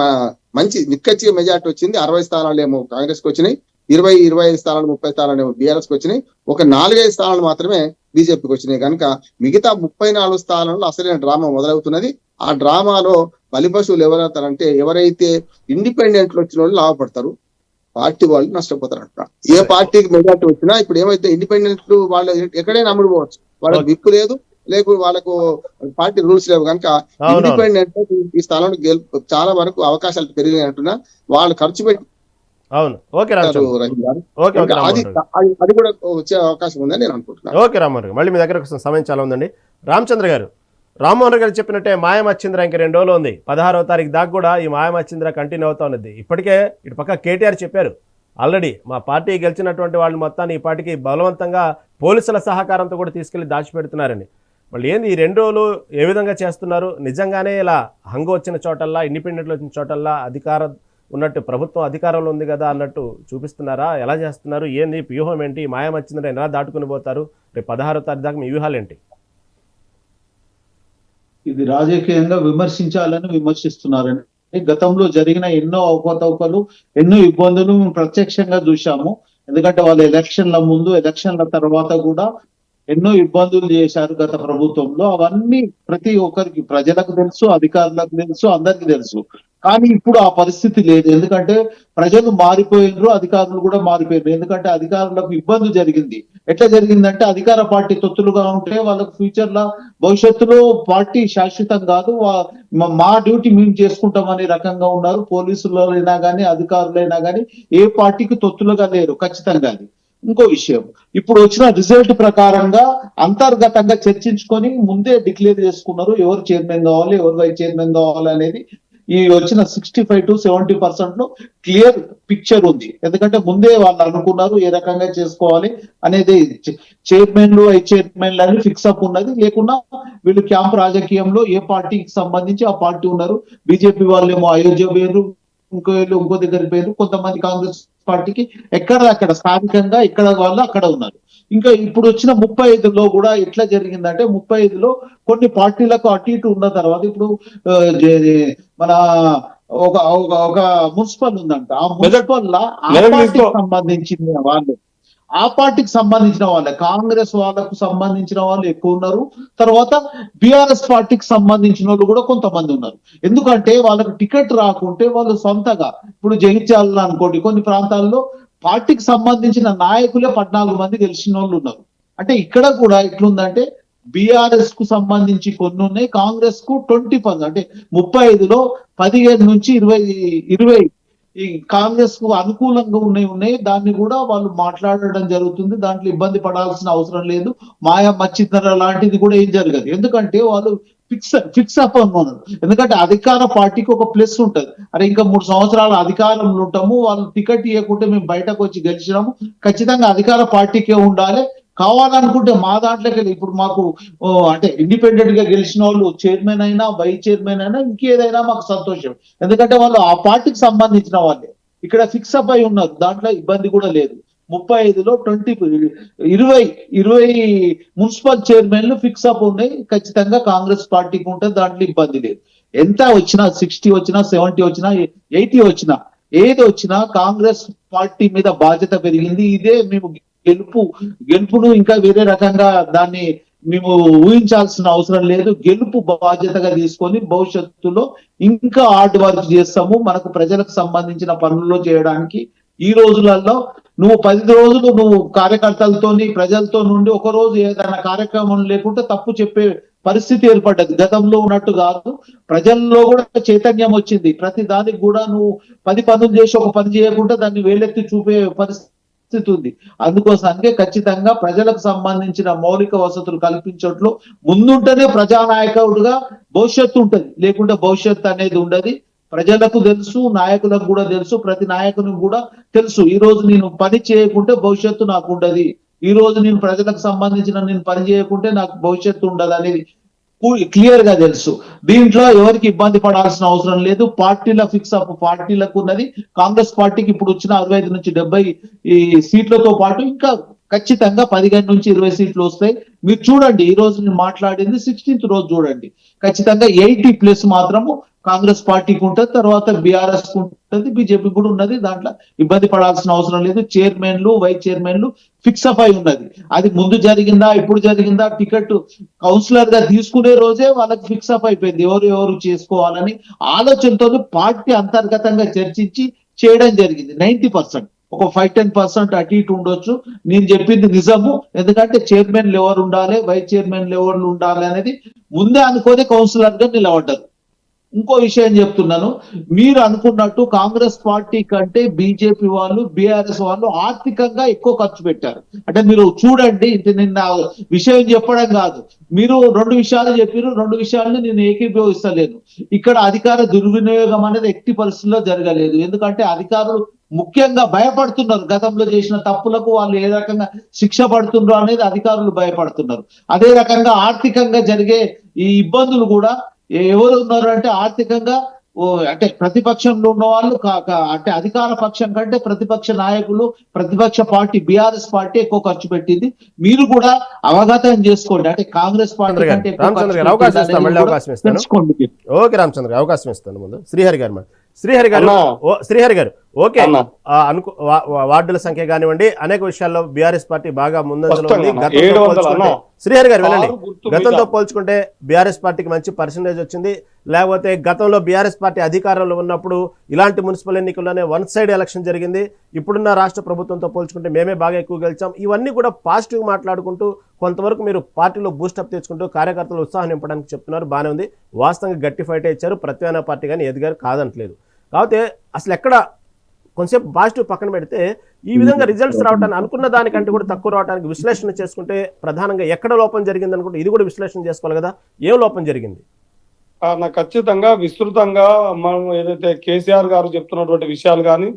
మంచి నిక్కచ్చిగా మెజార్టీ వచ్చింది. 60 స్థానాలు ఏమో కాంగ్రెస్ కి వచ్చినాయి, 25 స్థానాలు 30 స్థానాలు ఏమో బీఆర్ఎస్ కి వచ్చినాయి, ఒక 4-5 స్థానాలు మాత్రమే బీజేపీకి వచ్చినాయి. కనుక మిగతా 34 స్థానాల్లో అసలైన డ్రామా మొదలవుతున్నది. ఆ డ్రామాలో బలిపశువులు ఎవరవుతారంటే ఎవరైతే ఇండిపెండెంట్ లో వచ్చిన వాళ్ళు లాభపడతారు, పార్టీ వాళ్ళు నష్టపోతారు అంటున్నారు. ఏ పార్టీకి మెజార్టీ వచ్చినా ఇప్పుడు ఏమైతే ఇండిపెండెంట్ వాళ్ళు ఎక్కడైనా అమ్ముడు పోవచ్చు, వాళ్ళకి విప్పు లేదు, లేకపోతే వాళ్ళకు పార్టీ రూల్స్ లేవు. కనుక ఇండిపెండెంట్ ఈ స్థానంలో చాలా వరకు అవకాశాలు పెరిగినాయి అంటున్నా. వాళ్ళు ఖర్చు పెట్టి అవును. ఓకే రామచంద్ర. రహీం గారు. ఓకే ఓకే అది రామ్మోహన్ రావు. అది కూడా వచ్చే అవకాశం ఉందని నేను అనుకుంటున్నాను. ఓకే రామ్మోహన్ గారు. మళ్ళీ మీ దగ్గర కోసం సమయం చాలా ఉందండి. రామచంద్ర గారు, రామ్మోహన్ గారు చెప్పినట్టే మాయమచ్చింద్ర ఇంక 2 రోజులు ఉంది. 16వ తారీఖు దాకా కూడా ఈ మాయమచ్చింద్ర కంటిన్యూ అవుతా ఉన్నది. ఇప్పటికే ఇటు పక్క కేటీఆర్ చెప్పారు ఆల్రెడీ, మా పార్టీ గెలిచినటువంటి వాళ్ళు మొత్తాన్ని ఈ పార్టీకి బలవంతంగా పోలీసుల సహకారంతో కూడా తీసుకెళ్లి దాచిపెడుతున్నారని. మళ్ళీ ఏంది ఈ 2 రోజులు ఏ విధంగా చేస్తున్నారు? నిజంగానే ఇలా హంగు వచ్చిన చోటల్లా, ఇండిపెండెంట్లు వచ్చిన చోటల్లా అధికారం ఉన్నట్టు, ప్రభుత్వం అధికారంలో ఉంది కదా అన్నట్టు చూపిస్తున్నారా? ఎలా చేస్తున్నారు? ఏంది వ్యూహం ఏంటి? మాయమచ్చిందని ఎలా దాటుకుని పోతారు? రేపు 16వ తారీఖు దాకా మీ వ్యూహాలు ఏంటి? ఇది రాజకీయంగా విమర్శించాలని విమర్శిస్తున్నారని గతంలో జరిగిన ఎన్నో అవకతవకలు, ఎన్నో ఇబ్బందులు మేము ప్రత్యక్షంగా చూశాము. ఎందుకంటే వాళ్ళు ఎలక్షన్ల ముందు, ఎలక్షన్ల తర్వాత కూడా ఎన్నో ఇబ్బందులు చేశారు గత ప్రభుత్వంలో. అవన్నీ ప్రతి ఒక్కరికి, ప్రజలకు తెలుసు, అధికారులకు తెలుసు, అందరికీ తెలుసు. కానీ ఇప్పుడు ఆ పరిస్థితి లేదు. ఎందుకంటే ప్రజలు మారిపోయినరు, అధికారులు కూడా మారిపోయినారు. ఎందుకంటే అధికారులకు ఇబ్బంది జరిగింది. ఎట్లా జరిగిందంటే అధికార పార్టీ తొత్తులుగా ఉంటే వాళ్ళకు ఫ్యూచర్ లో, భవిష్యత్తులో పార్టీ శాశ్వతం కాదు, మా డ్యూటీ మేము చేసుకుంటాం అనే రకంగా ఉన్నారు. పోలీసులైనా కానీ, అధికారులైనా కానీ ఏ పార్టీకి తొత్తులుగా లేరు ఖచ్చితంగా. అది ఇంకో విషయం. ఇప్పుడు వచ్చిన రిజల్ట్ ప్రకారంగా అంతర్గతంగా చర్చించుకొని ముందే డిక్లేర్ చేసుకున్నారు ఎవరు చైర్మన్ కావాలి, ఎవరు వైస్ చైర్మన్ కావాలి అనేది. ఈ వచ్చిన 65 to 70% లో క్లియర్ పిక్చర్ ఉంది. ఎందుకంటే ముందే వాళ్ళు అనుకున్నారు ఏ రకంగా చేసుకోవాలి అనేది. చైర్మన్లు, వైస్ చైర్మన్లు అని ఫిక్స్ అప్ ఉన్నది. లేకుండా వీళ్ళు క్యాంప్ రాజకీయంలో ఏ పార్టీకి సంబంధించి ఆ పార్టీ ఉన్నారు. బీజేపీ వాళ్ళేమో అయోధ్య పేరు, ఇంకో దగ్గర పేరు, కొంతమంది కాంగ్రెస్ పార్టీకి ఎక్కడ అక్కడ స్థానికంగా ఇక్కడ వాళ్ళు అక్కడ ఉన్నారు. ఇంకా ఇప్పుడు వచ్చిన 35లో కూడా ఎట్లా జరిగిందంటే 35లో కొన్ని పార్టీలకు అటు ఇటు ఉన్న తర్వాత ఇప్పుడు మన ఒక ఒక మున్సిపల్ ఉందంట. ఆ మున్సిపల్ పార్టీకి సంబంధించిన వాళ్ళు, ఆ పార్టీకి సంబంధించిన వాళ్ళే, కాంగ్రెస్ వాళ్ళకు సంబంధించిన వాళ్ళు ఎక్కువ ఉన్నారు. తర్వాత బిఆర్ఎస్ పార్టీకి సంబంధించిన వాళ్ళు కూడా కొంతమంది ఉన్నారు. ఎందుకంటే వాళ్ళకి టికెట్ రాకుంటే వాళ్ళు సొంతగా, ఇప్పుడు జగిత్యాల అనుకోండి, కొన్ని ప్రాంతాల్లో పార్టీకి సంబంధించిన నాయకులే 14 మంది గెలిచిన వాళ్ళు ఉన్నారు. అంటే ఇక్కడ కూడా ఎట్లుందంటే బిఆర్ఎస్ కు సంబంధించి కొన్ని ఉన్నాయి, కాంగ్రెస్ కు 20%, అంటే 35లో 15 నుంచి 20 ఈ కాంగ్రెస్ కు అనుకూలంగా ఉన్నాయి. దాన్ని కూడా వాళ్ళు మాట్లాడడం జరుగుతుంది. దాంట్లో ఇబ్బంది పడాల్సిన అవసరం లేదు. మాయా మచ్చితర లాంటిది కూడా ఏం జరగదు. ఎందుకంటే వాళ్ళు ఫిక్స్ అప్ అన్నారు. ఎందుకంటే అధికార పార్టీకి ఒక ప్లస్ ఉంటది. అరే ఇంకా 3 సంవత్సరాలు అధికారంలో ఉంటాము, వాళ్ళు టికెట్ ఇవ్వకుంటే మేము బయటకు వచ్చి గెలిచినాము, ఖచ్చితంగా అధికార పార్టీకే ఉండాలి. కావాలనుకుంటే మా దాంట్లోకి ఇప్పుడు మాకు అంటే ఇండిపెండెంట్ గా గెలిచిన వాళ్ళు చైర్మన్ అయినా, వైస్ చైర్మన్ అయినా, ఇంకేదైనా మాకు సంతోషం. ఎందుకంటే వాళ్ళు ఆ పార్టీకి సంబంధించిన వాళ్ళే ఇక్కడ ఫిక్స్ అప్ అయి ఉన్నారు. దాంట్లో ఇబ్బంది కూడా లేదు. 35లో 20 మున్సిపల్ చైర్మన్లు ఫిక్స్ అప్ ఉన్నాయి. ఖచ్చితంగా కాంగ్రెస్ పార్టీకి ఉంటే దాంట్లో ఇబ్బంది లేదు. ఎంత వచ్చినా, 60 వచ్చినా, 70 వచ్చినా, 80 వచ్చినా, ఏది వచ్చినా కాంగ్రెస్ పార్టీ మీద బాధ్యత పెరిగింది. ఇదే మేము గెలుపును ఇంకా వేరే రకంగా దాన్ని మేము ఊహించాల్సిన అవసరం లేదు. గెలుపు బాధ్యతగా తీసుకొని భవిష్యత్తులో ఇంకా హార్డ్ వర్క్ చేస్తాము. మనకు ప్రజలకు సంబంధించిన పనుల్లో చేయడానికి ఈ రోజులలో నువ్వు 10 రోజులు నువ్వు కార్యకర్తలతోని, ప్రజలతో నుండి ఒక రోజు ఏదైనా కార్యక్రమం లేకుంటే తప్పు చెప్పే పరిస్థితి ఏర్పడ్డది. గతంలో ఉన్నట్టు కాదు, ప్రజల్లో కూడా చైతన్యం వచ్చింది. ప్రతి దానికి కూడా నువ్వు 10 పనులు చేసి ఒక పని చేయకుండా దాన్ని వేలెత్తి చూపే పరిస్థితి ఉంది. అందుకోసానికి ఖచ్చితంగా ప్రజలకు సంబంధించిన మౌలిక వసతులు కల్పించట్లో ముందుంటేనే ప్రజానాయకుడుగా భవిష్యత్తు ఉంటది. లేకుంటే భవిష్యత్తు అనేది ఉండదు. ప్రజలకు తెలుసు, నాయకులకు కూడా తెలుసు, ప్రతి నాయకునికి కూడా తెలుసు. ఈ రోజు నేను పని చేయకుంటే భవిష్యత్తు నాకు ఉండదు, ఈ రోజు నేను ప్రజలకు సంబంధించిన నేను పని చేయకుంటే నాకు భవిష్యత్తు ఉండదు అనేది క్లియర్ గా తెలుసు. దీంట్లో ఎవరికి ఇబ్బంది పడాల్సిన అవసరం లేదు. పార్టీల ఫిక్స్ అప్ పార్టీలకు ఉన్నది. కాంగ్రెస్ పార్టీకి ఇప్పుడు వచ్చిన 65 నుంచి 70 ఈ సీట్లతో పాటు ఇంకా ఖచ్చితంగా 15 నుంచి 20 సీట్లు వస్తాయి. మీరు చూడండి, ఈ రోజు నేను మాట్లాడింది 16th రోజు చూడండి, ఖచ్చితంగా 80+ మాత్రము కాంగ్రెస్ పార్టీకి ఉంటుంది, తర్వాత బీఆర్ఎస్ కు ఉంటుంది, బీజేపీ కూడా ఉన్నది. దాంట్లో ఇబ్బంది పడాల్సిన అవసరం లేదు. చైర్మన్లు, వైస్ చైర్మన్లు ఫిక్స్ అప్ అయి ఉన్నది. అది ముందు జరిగిందా, ఇప్పుడు జరిగిందా, టికెట్ కౌన్సిలర్ గా తీసుకునే రోజే వాళ్ళకి ఫిక్స్ అప్ అయిపోయింది ఎవరు చేసుకోవాలని ఆలోచనతో పార్టీ అంతర్గతంగా చర్చించి చేయడం జరిగింది. 90%, ఒక 5-10% అటు ఇటు ఉండొచ్చు. నేను చెప్పింది నిజము. ఎందుకంటే చైర్మన్లు ఎవరు ఉండాలి, వైస్ చైర్మన్లు ఎవరు ఉండాలి అనేది ముందే అనుకోని కౌన్సిలర్ గా నిలబడ్డారు. ఇంకో విషయం చెప్తున్నాను, మీరు అనుకున్నట్టు కాంగ్రెస్ పార్టీ కంటే బీజేపీ వాళ్ళు బీఆర్ఎస్ వాళ్ళు ఆర్థికంగా ఎక్కువ ఖర్చు పెట్టారు. అంటే మీరు చూడండి, ఇది నిన్న విషయం చెప్పడం కాదు, మీరు రెండు విషయాలు చెప్పారు, రెండు విషయాలను నేను ఏకీభవిస్తలేను. ఇక్కడ అధికార దుర్వినియోగం అనేది ఎట్టి పరిస్థితుల్లో జరగలేదు. ఎందుకంటే అధికారులు ముఖ్యంగా భయపడుతున్నారు, గతంలో చేసిన తప్పులకు వాళ్ళు ఏ రకంగా శిక్ష పడుతుండ్రో అనేది అధికారులు భయపడుతున్నారు. అదే రకంగా ఆర్థికంగా జరిగే ఈ ఇబ్బందులు కూడా ఎవరు ఉన్నారు అంటే ఆర్థికంగా అంటే ప్రతిపక్షంలో ఉన్న వాళ్ళు అంటే అధికార పక్షం కంటే ప్రతిపక్ష నాయకులు, ప్రతిపక్ష పార్టీ బీఆర్ఎస్ పార్టీ ఎక్కువ ఖర్చు పెట్టింది. మీరు కూడా అవగతం చేసుకోండి, అంటే కాంగ్రెస్ పార్టీ కంటే తెలుసుకోండి. ఓకే రామచంద్ర గారు, అవకాశం ఇస్తాను. ముందు శ్రీహరి గారు ఓకే, వార్డుల సంఖ్య కానివ్వండి, అనేక విషయాల్లో బీఆర్ఎస్ పార్టీ బాగా ముందంజలో ఉంది. శ్రీహరి గారు వినండి, గతంతో పోల్చుకుంటే బీఆర్ఎస్ పార్టీకి మంచి పర్సంటేజ్ వచ్చింది. లేకపోతే గతంలో బీఆర్ఎస్ పార్టీ అధికారంలో ఉన్నప్పుడు ఇలాంటి మున్సిపల్ ఎన్నికల్లోనే వన్ సైడ్ ఎలక్షన్ జరిగింది. ఇప్పుడున్న రాష్ట్ర ప్రభుత్వంతో పోల్చుకుంటే మేమే బాగా ఎక్కువ గెలిచాం. ఇవన్నీ కూడా పాజిటివ్ మాట్లాడుకుంటూ కొంతవరకు మీరు పార్టీలో బూస్టప్ తెచ్చుకుంటూ కార్యకర్తలు ఉత్సాహం నింపడానికి చెప్తున్నారు, బాగానే ఉంది. వాస్తవంగా గట్టి ఫైట్ ఇచ్చారు, ప్రత్యామ్నాయ పార్టీ కానీ ఎదిగారు కాదనట్లేదు. కాకపోతే అసలు ఎక్కడ కొంచెంసేపు పాజిటివ్ పక్కన పెడితే ఈ విధంగా రిజల్ట్స్ రావడానికి అనుకున్న దానికంటే కూడా తక్కువ రావడానికి విశ్లేషణ చేసుకుంటే ప్రధానంగా ఎక్కడ లోపం జరిగింది అనుకుంటే ఇది కూడా విశ్లేషణ చేసుకోవాలి కదా, ఏం లోపం జరిగింది? నాకు ఖచ్చితంగా విస్తృతంగా మనం ఏదైతే కేసీఆర్ గారు చెప్తున్నటువంటి విషయాలు కానీ,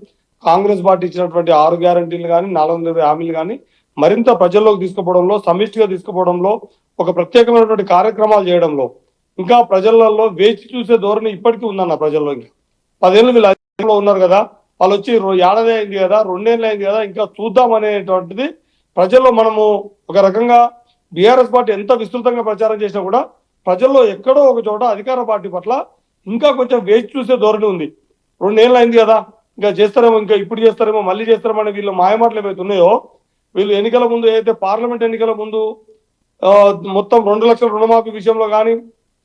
కాంగ్రెస్ పార్టీ ఇచ్చినటువంటి 6 గ్యారంటీలు కానీ, 420 హామీలు కానీ మరింత ప్రజల్లోకి తీసుకుపోవడంలో, సమిష్టిగా తీసుకుపోవడంలో, ఒక ప్రత్యేకమైనటువంటి కార్యక్రమాలు చేయడంలో, ఇంకా ప్రజలలో వేచి చూసే ధోరణి ఇప్పటికీ ఉందన్న ప్రజల్లో. ఇంకా 10 ఏళ్ళు వీళ్ళు అధికారంలో ఉన్నారు కదా, వాళ్ళు వచ్చి ఏడాది అయింది కదా, 2 ఏళ్ళు అయింది కదా, ఇంకా చూద్దాం అనేటువంటిది ప్రజల్లో. మనము ఒక రకంగా బీఆర్ఎస్ పార్టీ ఎంత విస్తృతంగా ప్రచారం చేసినా కూడా ప్రజల్లో ఎక్కడో ఒక చోట అధికార పార్టీ పట్ల ఇంకా కొంచెం వేచి చూసే ధోరణి ఉంది. 2 ఏళ్ళు అయింది కదా, ఇంకా చేస్తారేమో, ఇంకా ఇప్పుడు చేస్తారేమో, మళ్ళీ చేస్తారేమో అనే వీళ్ళ మాయమాటలు ఏవైతే ఉన్నాయో, వీళ్ళు ఎన్నికల ముందు ఏదైతే పార్లమెంట్ ఎన్నికల ముందు మొత్తం 2 లక్షల రుణమాఫీ విషయంలో కానీ,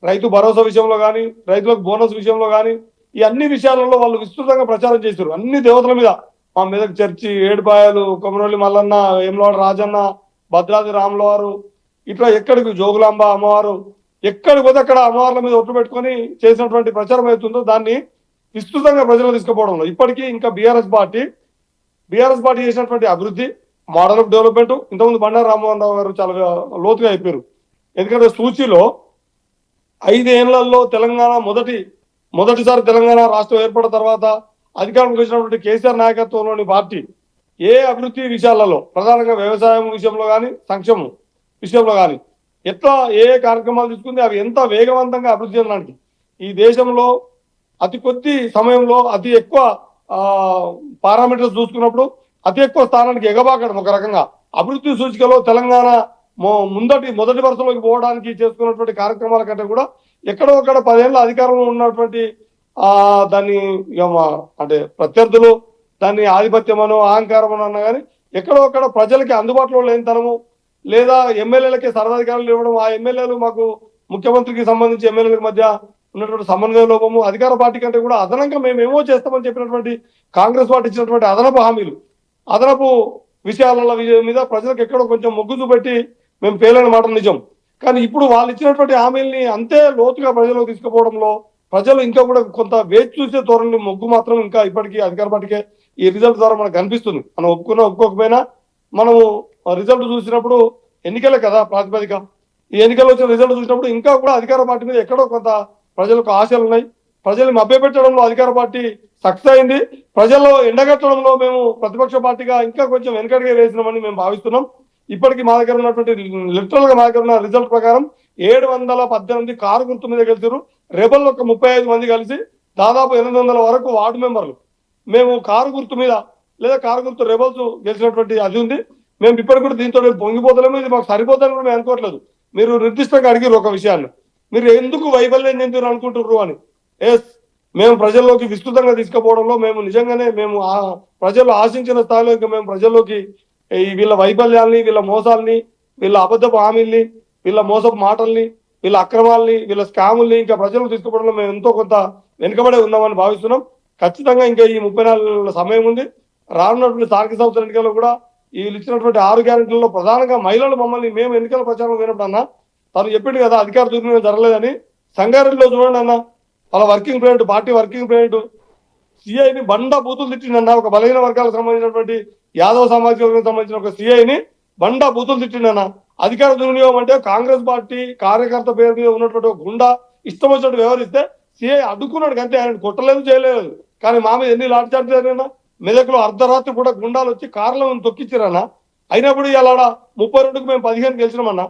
రైతు భరోసా విషయంలో కానీ, రైతులకు బోనస్ విషయంలో కానీ, ఈ అన్ని విషయాలలో వాళ్ళు విస్తృతంగా ప్రచారం చేశారు. అన్ని దేవతల మీద, మా మీదకి చర్చి, ఏడుపాయలు, కొమరవెల్లి మల్లన్న, వేములవాడ రాజన్న, భద్రాద్రి రాములవారు, ఇట్లా ఎక్కడికి జోగులాంబ అమ్మవారు, ఎక్కడికి పోతే అక్కడ అమ్మవార్ల మీద ఒట్టు పెట్టుకొని చేసినటువంటి ప్రచారం అవుతుందో దాన్ని విస్తృతంగా ప్రజలు తీసుకుపోవడంలో ఇప్పటికీ ఇంకా బీఆర్ఎస్ పార్టీ చేసినటువంటి అభివృద్ధి, మోడల్ ఆఫ్ డెవలప్మెంట్, ఇంతకుముందు బండారు రామ్మోహన్ రావు గారు చాలా లోతుగా అయిపోయారు. ఎందుకంటే సూచీలో 5 ఏళ్లలో తెలంగాణ మొదటిసారి తెలంగాణ రాష్ట్రం ఏర్పడిన తర్వాత అధికారంలోకి వచ్చినటువంటి కేసీఆర్ నాయకత్వంలోని పార్టీ ఏ అభివృద్ధి విషయాలలో, ప్రధానంగా వ్యవసాయం విషయంలో కానీ, సంక్షేమం విషయంలో కానీ ఎట్లా ఏ కార్యక్రమాలు తీసుకుంది, అవి ఎంత వేగవంతంగా అభివృద్ధి చెందడానికి, ఈ దేశంలో అతి కొద్ది సమయంలో అతి ఎక్కువ పారామీటర్స్ చూసుకున్నప్పుడు అతి ఎక్కువ స్థానానికి ఎగబాకడం, ఒక రకంగా అభివృద్ధి సూచికలో తెలంగాణ మొదటి వరుసలోకి పోవడానికి చేసుకున్నటువంటి కార్యక్రమాల కంటే కూడా ఎక్కడో అక్కడ 10 ఏళ్ళ అధికారంలో ఉన్నటువంటి దాన్ని అంటే ప్రత్యర్థులు దాన్ని ఆధిపత్యమనో అహంకారమనో అన్నా కానీ ఎక్కడో అక్కడ ప్రజలకి అందుబాటులో లేనితనము, లేదా ఎమ్మెల్యేలకే సర్వాధికారులు ఇవ్వడం, ఆ ఎమ్మెల్యేలు మాకు ముఖ్యమంత్రికి సంబంధించి ఎమ్మెల్యేల మధ్య ఉన్నటువంటి సమన్వయ లోపము, అధికార పార్టీ కంటే కూడా అదనంగా మేమేమో చేస్తామని చెప్పినటువంటి కాంగ్రెస్ పార్టీ ఇచ్చినటువంటి అదనపు హామీలు, అదనపు విషయాల మీద ప్రజలకు ఎక్కడో కొంచెం మొగ్గు చూపెట్టి మేము పేలైన మాట నిజం. కానీ ఇప్పుడు వాళ్ళు ఇచ్చినటువంటి హామీల్ని అంతే లోతుగా ప్రజలకు తీసుకుపోవడంలో ప్రజలు ఇంకా కూడా కొంత వేచి చూసే ధోరణి, మొగ్గు మాత్రం ఇంకా ఇప్పటికీ అధికార పార్టీకే ఈ రిజల్ట్ ద్వారా మనకు కనిపిస్తుంది. మనం ఒప్పుకోకపోయినా మనము రిజల్ట్ చూసినప్పుడు, ఎన్నికలే కదా ప్రాతిపదిక, ఈ ఎన్నికల్లో వచ్చిన రిజల్ట్ చూసినప్పుడు ఇంకా కూడా అధికార పార్టీ మీద ఎక్కడో కొంత ప్రజలకు ఆశలు ఉన్నాయి. ప్రజల్ని మభ్యపెట్టడంలో అధికార పార్టీ సక్సెస్ అయింది. ప్రజల్లో ఎండగట్టడంలో మేము ప్రతిపక్ష పార్టీగా ఇంకా కొంచెం వెనకడిగా వేసినామని మేము భావిస్తున్నాం. ఇప్పటికీ మా దగ్గర ఉన్నటువంటి లిటరల్ గా మా దగ్గర ఉన్న రిజల్ట్ ప్రకారం 718 కారు గుర్తు మీద గెలిచారు. రెబల్ ఒక 35 మంది కలిసి దాదాపు 800 వరకు వార్డు మెంబర్లు మేము కారు గుర్తు మీద లేదా కారు గుర్తు రెబల్స్ గెలిచినటువంటి అది ఉంది. మేము ఇప్పటికి కూడా దీంతో పొంగిపోతలేము, ఇది మాకు సరిపోతుందని కూడా మేము అనుకోవట్లేదు. మీరు నిర్దిష్టంగా అడిగారు ఒక విషయాన్ని, మీరు ఎందుకు వైఫల్యం చెందారు అనుకుంటున్నారు అని. ఎస్, మేము ప్రజల్లోకి విస్తృతంగా తీసుకుపోవడంలో మేము నిజంగానే మేము ప్రజలు ఆశించిన స్థాయిలో ఇంకా మేము ప్రజల్లోకి వీళ్ళ వైఫల్యాల్ని, వీళ్ళ మోసాలని, వీళ్ళ అబద్ధపు హామీల్ని, వీళ్ళ మోసపు మాటల్ని, వీళ్ళ అక్రమాల్ని, వీళ్ళ స్కాముల్ని ఇంకా ప్రజలకు తీసుకుపోవడంలో మేము ఎంతో కొంత వెనుకబడే ఉన్నామని భావిస్తున్నాం. ఖచ్చితంగా ఇంకా ఈ 34 నెలల సమయం ఉంది. రానున్నటువంటి స్థానిక సంస్థల ఎన్నికల్లో కూడా వీళ్ళు ఇచ్చినటువంటి 6 గ్యారెంటీలలో ప్రధానంగా మహిళలు మమ్మల్ని మేము ఎన్నికల ప్రచారం పోయినప్పుడు అన్న తను చెప్పిండు కదా అధికార దుర్వినియోగం జరగలేదని. సంగారెడ్డిలో చూడండి అన్న, వాళ్ళ working president, party working president సిఐని బండా బూతులు తిట్టిండన్న. ఒక బలహీన వర్గాలకు సంబంధించినటువంటి యాదవ్ సామాజిక వర్గానికి సంబంధించిన ఒక సిఐని బండా బూతులు తిట్టిండన్న. అధికార దుర్వినియోగం అంటే కాంగ్రెస్ పార్టీ కార్యకర్త పేరు మీద ఉన్నటువంటి ఒక గుండా ఇష్టం వచ్చినట్టు వ్యవహరిస్తే సిఐ అడ్డుకున్నాడు అంతే, ఆయన కొట్టలేదు చేయలేదు. కానీ మా మీద ఎన్ని లాఠీ చార్జ్ జరిగినా మెదక్లో అర్ధరాత్రి కూడా గుండాలు వచ్చి కార్లను తొక్కిచ్చారన్న. అయినప్పుడు ఇలా 32కు మేము 15 గెలిచినామన్నా,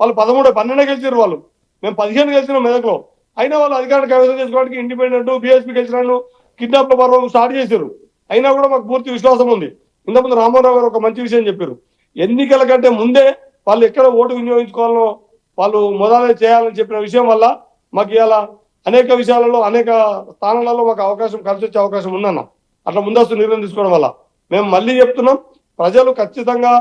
వాళ్ళు 13, 12 గెలిచారు, వాళ్ళు మేము 15 గెలిచినాం మెదక్లో. అయినా వాళ్ళు అధికారాన్ని కైవసం చేసుకోవడానికి ఇండిపెండెంట్ బీఎస్పీ గెలిచినాను కిడ్నాప్ల పర్వం స్టార్ట్ చేశారు. అయినా కూడా మాకు పూర్తి విశ్వాసం ఉంది. ఇంతకుముందు రామారావు గారు ఒక మంచి విషయం చెప్పారు, ఎన్నికల కంటే ముందే వాళ్ళు ఎక్కడ ఓటు వినియోగించుకోవాలో వాళ్ళు మొదలై చేయాలని చెప్పిన విషయం వల్ల మాకు ఇవాళ అనేక విషయాలలో అనేక స్థానాలలో మాకు అవకాశం కలిసి వచ్చే అవకాశం ఉందన్న. అట్లా ముందస్తు నిర్ణయం తీసుకోవడం వల్ల మేము మళ్ళీ చెప్తున్నాం, ప్రజలు ఖచ్చితంగా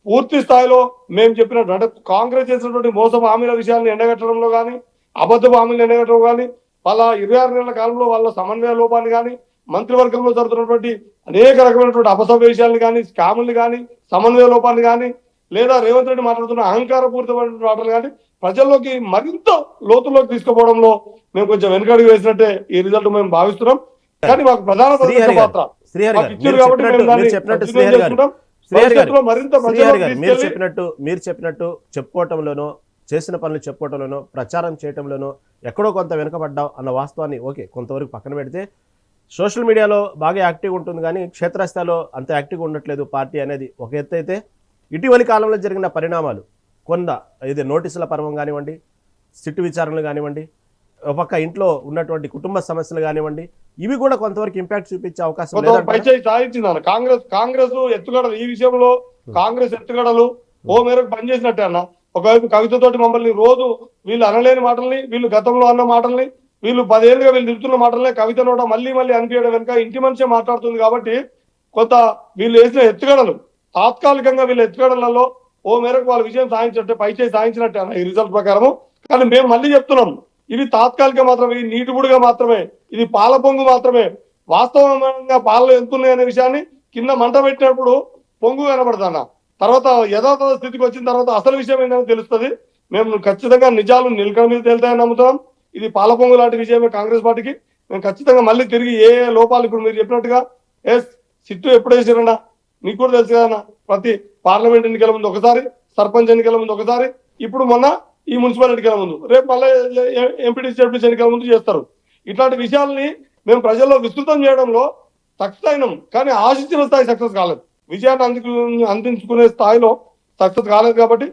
పూర్తి స్థాయిలో మేము చెప్పినట్టు అంటే కాంగ్రెస్ చేసినటువంటి మోసం హామీల విషయాన్ని ఎండగట్టడంలో కానీ, అబద్ధపు హామీలు ఎండగట్టడం కానీ, వాళ్ళ 26 నెలల కాలంలో వాళ్ళ సమన్వయ లోపాన్ని కానీ, మంత్రివర్గంలో జరుగుతున్నటువంటి అనేక రకమైనటువంటి అపసవ్య విషయాన్ని కానీ, స్కాముల్ని కానీ, సమన్వయ లోపాన్ని కానీ, లేదా రేవంత్ రెడ్డి మాట్లాడుతున్న అహంకారపూరితమైన మాటలు కానీ ప్రజల్లోకి మరింత లోతుల్లోకి తీసుకుపోవడంలో మేము కొంచెం వెనుకడుగు వేసినట్టే ఈ రిజల్ట్ మేము భావిస్తున్నాం. కానీ మాకు ప్రధాన పాత్ర మాకు ఇచ్చారు కాబట్టి మేము దాన్ని కంటిన్యూ చేసుకుంటాం. భవిష్యత్తులో మరింత ప్రజల్లోకి తీసుకెళ్ళి మీరు చెప్పినట్టు చెప్పుకోవటంలోనో, చేసిన పనులు చెప్పుకోవటంలోనో, ప్రచారం చేయటంలోనో ఎక్కడో కొంత వెనుకబడ్డాం అన్న వాస్తవాన్ని ఓకే కొంతవరకు పక్కన పెడితే, సోషల్ మీడియాలో బాగా యాక్టివ్ ఉంటుంది కానీ క్షేత్రస్థాయిలో అంత యాక్టివ్గా ఉండట్లేదు పార్టీ అనేది ఒక ఎత్తు అయితే, ఇటీవలి కాలంలో జరిగిన పరిణామాలు ఇది నోటీసుల పర్వం కానివ్వండి, సిట్టు విచారణలు కానివ్వండి, ఒక పక్క ఇంట్లో ఉన్నటువంటి కుటుంబ సమస్యలు కానివ్వండి, ఇవి కూడా కొంతవరకు ఇంపాక్ట్ చూపించే అవకాశం పైచేయి సాధించింది కాంగ్రెస్ ఎత్తుగడలు. ఈ విషయంలో కాంగ్రెస్ ఎత్తుగడలు ఓ మేరకు పనిచేసినట్టే అన్న. ఒకవైపు కవితతోటి మమ్మల్ని రోజు వీళ్ళు అనలేని మాటల్ని, వీళ్ళు గతంలో అన్న మాటల్ని, వీళ్ళు 10 ఏళ్ళుగా వీళ్ళు తిరుగుతున్న మాటలనే కవిత నోట మళ్ళీ అనిపించడం వెనుక ఇంటి మనిషే మాట్లాడుతుంది కాబట్టి కొంత వీళ్ళు వేసిన ఎత్తుగడలు తాత్కాలికంగా వీళ్ళ ఎత్తుగడలలో ఓ మేరకు వాళ్ళ విజయం సాధించినట్టే, పైచేయి సాధించినట్టే అన్న ఈ రిజల్ట్ ప్రకారము. కానీ మేము మళ్ళీ చెప్తున్నాం, ఇది తాత్కాలిక మాత్రమే, ఇది నీటిబుడిగా మాత్రమే, ఇది పాల పొంగు మాత్రమే. వాస్తవంగా పాలలు ఎంతున్నాయి అనే విషయాన్ని కింద మంట పెట్టినప్పుడు పొంగు కనబడుతున్నా, తర్వాత యథాతథ స్థితికి వచ్చిన తర్వాత అసలు విషయం ఏంటని తెలుస్తుంది. మేము ఖచ్చితంగా నిజాలు నిలకడ మీద తేలుతాయని నమ్ముతున్నాం. ఇది పాల పొంగు లాంటి విషయమే కాంగ్రెస్ పార్టీకి. మేము ఖచ్చితంగా మళ్ళీ తిరిగి ఏ లోపాలు ఇప్పుడు మీరు చెప్పినట్టుగా సిట్టు ఎప్పుడు వేసారన్నా మీకు కూడా తెలుసు కదన్నా, ప్రతి పార్లమెంట్ ఎన్నికల ముందు ఒకసారి, సర్పంచ్ ఎన్నికల ముందు ఒకసారి, ఇప్పుడు మొన్న ఈ మున్సిపల్ ఎన్నికల ముందు, రేపు మళ్ళీ ఎంపీటీసీ ఎన్నికల ముందు చేస్తారు. ఇట్లాంటి విషయాల్ని మేము ప్రజల్లో విస్తృతం చేయడంలో సక్సెస్ అయినాం, కానీ ఆశించిన స్థాయి సక్సెస్ కాలేదు. విజయాన్ని అందించుకునే స్థాయిలో సక్సెస్ కాలేదు. కాబట్టి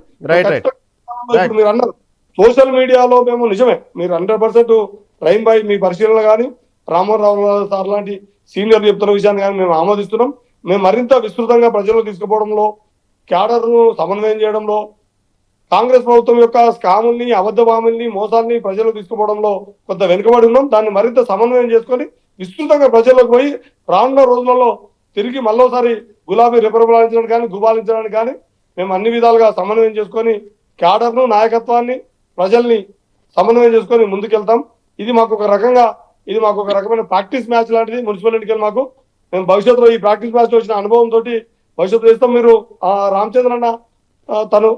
మీరు అన్నారు సోషల్ మీడియాలో మేము నిజమే, మీరు 100% రైన్ బై మీ పరిశీలన కానీ, రామారావు సార్ లాంటి సీనియర్లు చెప్తున్న విషయాన్ని కానీ మేము ఆమోదిస్తున్నాం. మేము మరింత విస్తృతంగా ప్రజల్లో తీసుకుపోవడంలో, క్యాడర్ను సమన్వయం చేయడంలో, కాంగ్రెస్ ప్రభుత్వం యొక్క స్కాముల్ని, అబద్ధ హామీల్ని, మోసాల్ని ప్రజలు తీసుకుపోవడంలో కొంత వెనుకబడి ఉన్నాం. దాన్ని మరింత సమన్వయం చేసుకొని విస్తృతంగా ప్రజల్లోకి పోయి రానున్న రోజులలో తిరిగి మళ్ళోసారి గులాబీ రెపరెపలాడించడానికి కానీ, గుబాలించడానికి కానీ మేము అన్ని విధాలుగా సమన్వయం చేసుకొని క్యాడర్ను, నాయకత్వాన్ని, ప్రజల్ని సమన్వయం చేసుకొని ముందుకెళ్తాం. ఇది మాకు ఒక రకమైన ప్రాక్టీస్ మ్యాచ్ లాంటిది మున్సిపల్ ఎన్నికలు మాకు. మేము భవిష్యత్తులో ఈ ప్రాక్టీస్ మ్యాచ్ లో వచ్చిన అనుభవంతో భవిష్యత్తులో ఇస్తాం. మీరు రామచంద్ర అన్న తను